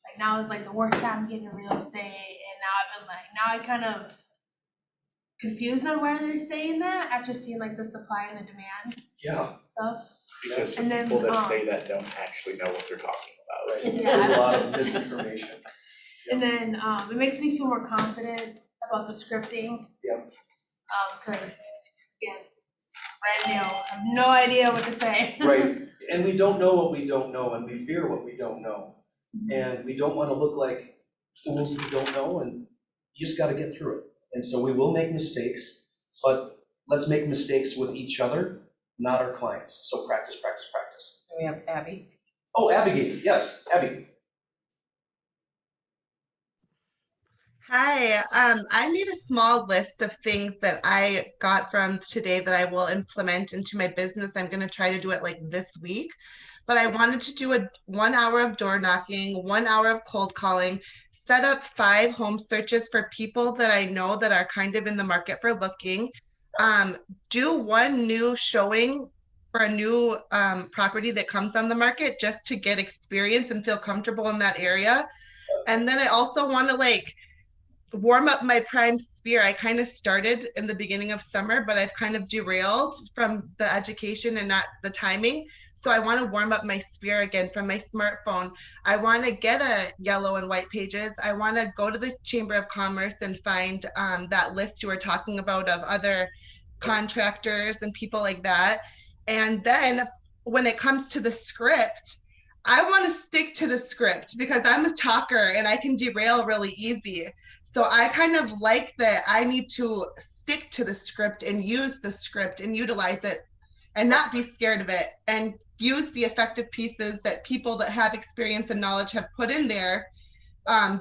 like now is like the worst time to get into real estate, and now I kind of confused on why they're saying that after seeing like the supply and the demand Yeah. stuff. Because the And then, people that say that don't actually know what they're talking about. Right. Yeah. There's a lot of misinformation. And then it makes me feel more confident about the scripting. Yeah. Because again, brand new, I have no idea what to say. Right, and we don't know what we don't know, and we fear what we don't know. And we don't want to look like fools who don't know, and you just got to get through it. And so we will make mistakes, but let's make mistakes with each other, not our clients. So practice, practice, practice. We have Abby. Oh, Abigail, yes, Abby. Hi, I made a small list of things that I got from today that I will implement into my business. I'm going to try to do it like this week, but I wanted to do a 1 hour of door knocking, 1 hour of cold calling, set up 5 home searches for people that I know that are kind of in the market for looking, do 1 new showing for a new property that comes on the market just to get experience and feel comfortable in that area. And then I also want to like warm up my prime sphere. I kind of started in the beginning of summer, but I've kind of derailed from the education and not the timing. So I want to warm up my sphere again from my smartphone. I want to get a yellow and white pages. I want to go to the Chamber of Commerce and find that list you were talking about of other contractors and people like that. And then when it comes to the script, I want to stick to the script because I'm a talker and I can derail really easy. So I kind of like that I need to stick to the script and use the script and utilize it and not be scared of it and use the effective pieces that people that have experience and knowledge have put in there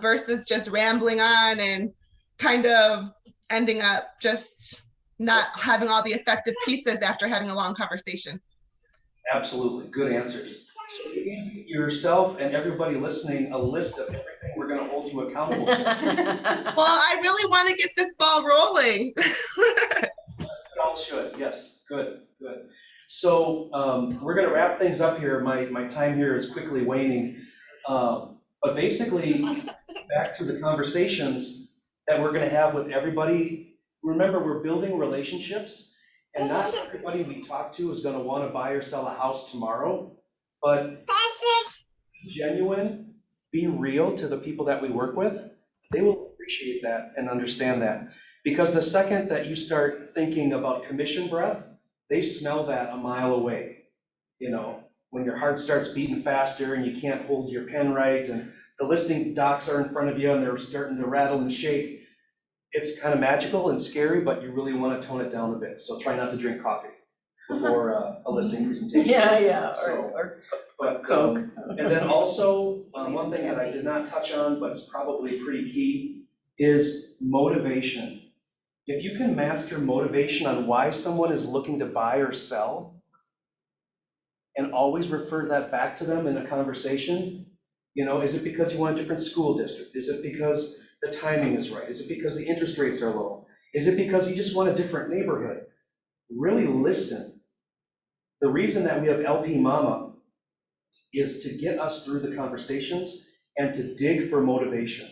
versus just rambling on and kind of ending up just not having all the effective pieces after having a long conversation. Absolutely, good answers. So you gave yourself and everybody listening a list of everything we're going to hold you accountable for. Well, I really want to get this ball rolling. It all should, yes, good. So we're going to wrap things up here. My time here is quickly waning. But basically, back to the conversations that we're going to have with everybody. Remember, we're building relationships, and not everybody we talk to is going to want to buy or sell a house tomorrow. But be genuine, be real to the people that we work with. They will appreciate that and understand that. Because the second that you start thinking about commission breath, they smell that a mile away. You know, when your heart starts beating faster and you can't hold your pen right and the listing docs are in front of you and they're starting to rattle and shake, it's kind of magical and scary, but you really want to tone it down a bit. So try not to drink coffee before a listing presentation. Yeah, So, or Coke. And then also, one thing that I did not touch on, but it's probably pretty key, is motivation. If you can master motivation on why someone is looking to buy or sell, and always refer that back to them in a conversation, you know, is it because you want a different school district? Is it because the timing is right? Is it because the interest rates are low? Is it because you just want a different neighborhood? Really listen. The reason that we have LP Mama is to get us through the conversations and to dig for motivation.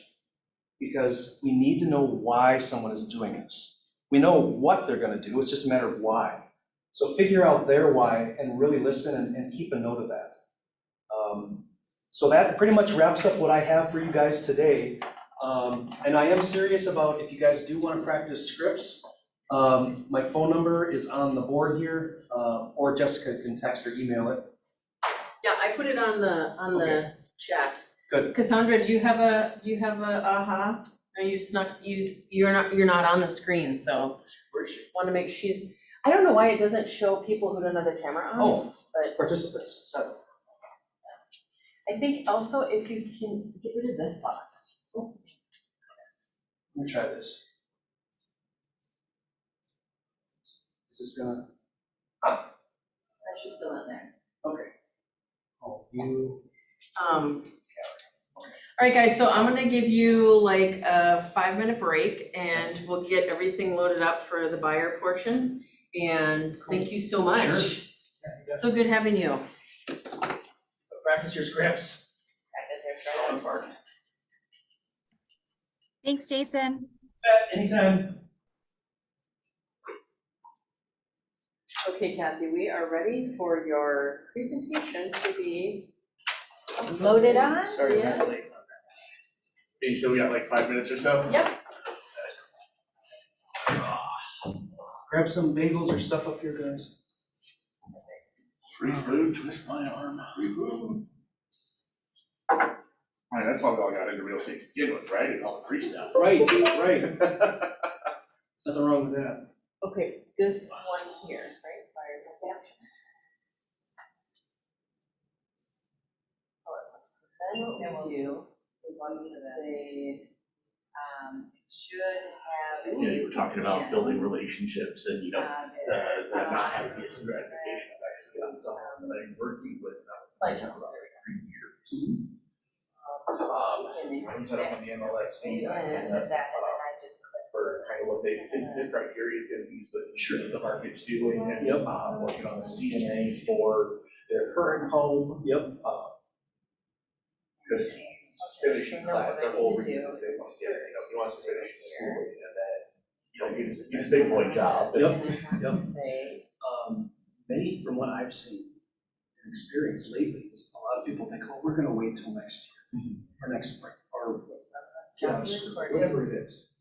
Because we need to know why someone is doing this. We know what they're gonna do, it's just a matter of why. So figure out their why and really listen and keep a note of that. So that pretty much wraps up what I have for you guys today. And I am serious about if you guys do wanna practice scripts, my phone number is on the board here, or Jessica can text or email it. Yeah, I put it on the Okay. chat. Good. Cassandra, do you have a aha? Are you you're not on the screen, so want to make I don't know why it doesn't show people who don't have the camera on. Oh, but participants, 7. I think also if you can get rid of this box. Let me try this. Is this gonna? She's still in there. Okay. Oh, you. All right, guys, so I'm gonna give you like a 5-minute break and we'll get everything loaded up for the buyer portion. And thank you so much. Sure. Yeah. So good having you. Practice your scripts. Thanks, Jason. Anytime. Okay, Kathy, we are ready for your presentation to be loaded on. Sorry, Yeah. I'm late on that. Okay, so we got like 5 minutes or so? Yep. Grab some bagels or stuff up here, guys. Free food, twist my arm. Free food. All right, that's why we all got into real estate to begin with, right? It's all the free stuff. Right, right. Nothing wrong with that. Okay, this one here, right? Buyer transaction. All right, so then what we do is we say, should have. Yeah, you were talking about building relationships and, not having the instant gratification of actually on someone that I'm working with now for every 3 years. I'm set up on the MLS feed, I And can, that, and then I just click. for kind of what they think the criteria is gonna be, so that sure that the market's doing, and, Yep. working on the CNA for their current home. Yep. Because finishing class, their whole reason is they want to get, he wants to finish school, and then, get his big boy job. Yep. and I have Yep. to say, Many, from what I've seen and experienced lately, is a lot of people think, oh, we're gonna wait till next year, or next spring, or stop the recording. whatever it is.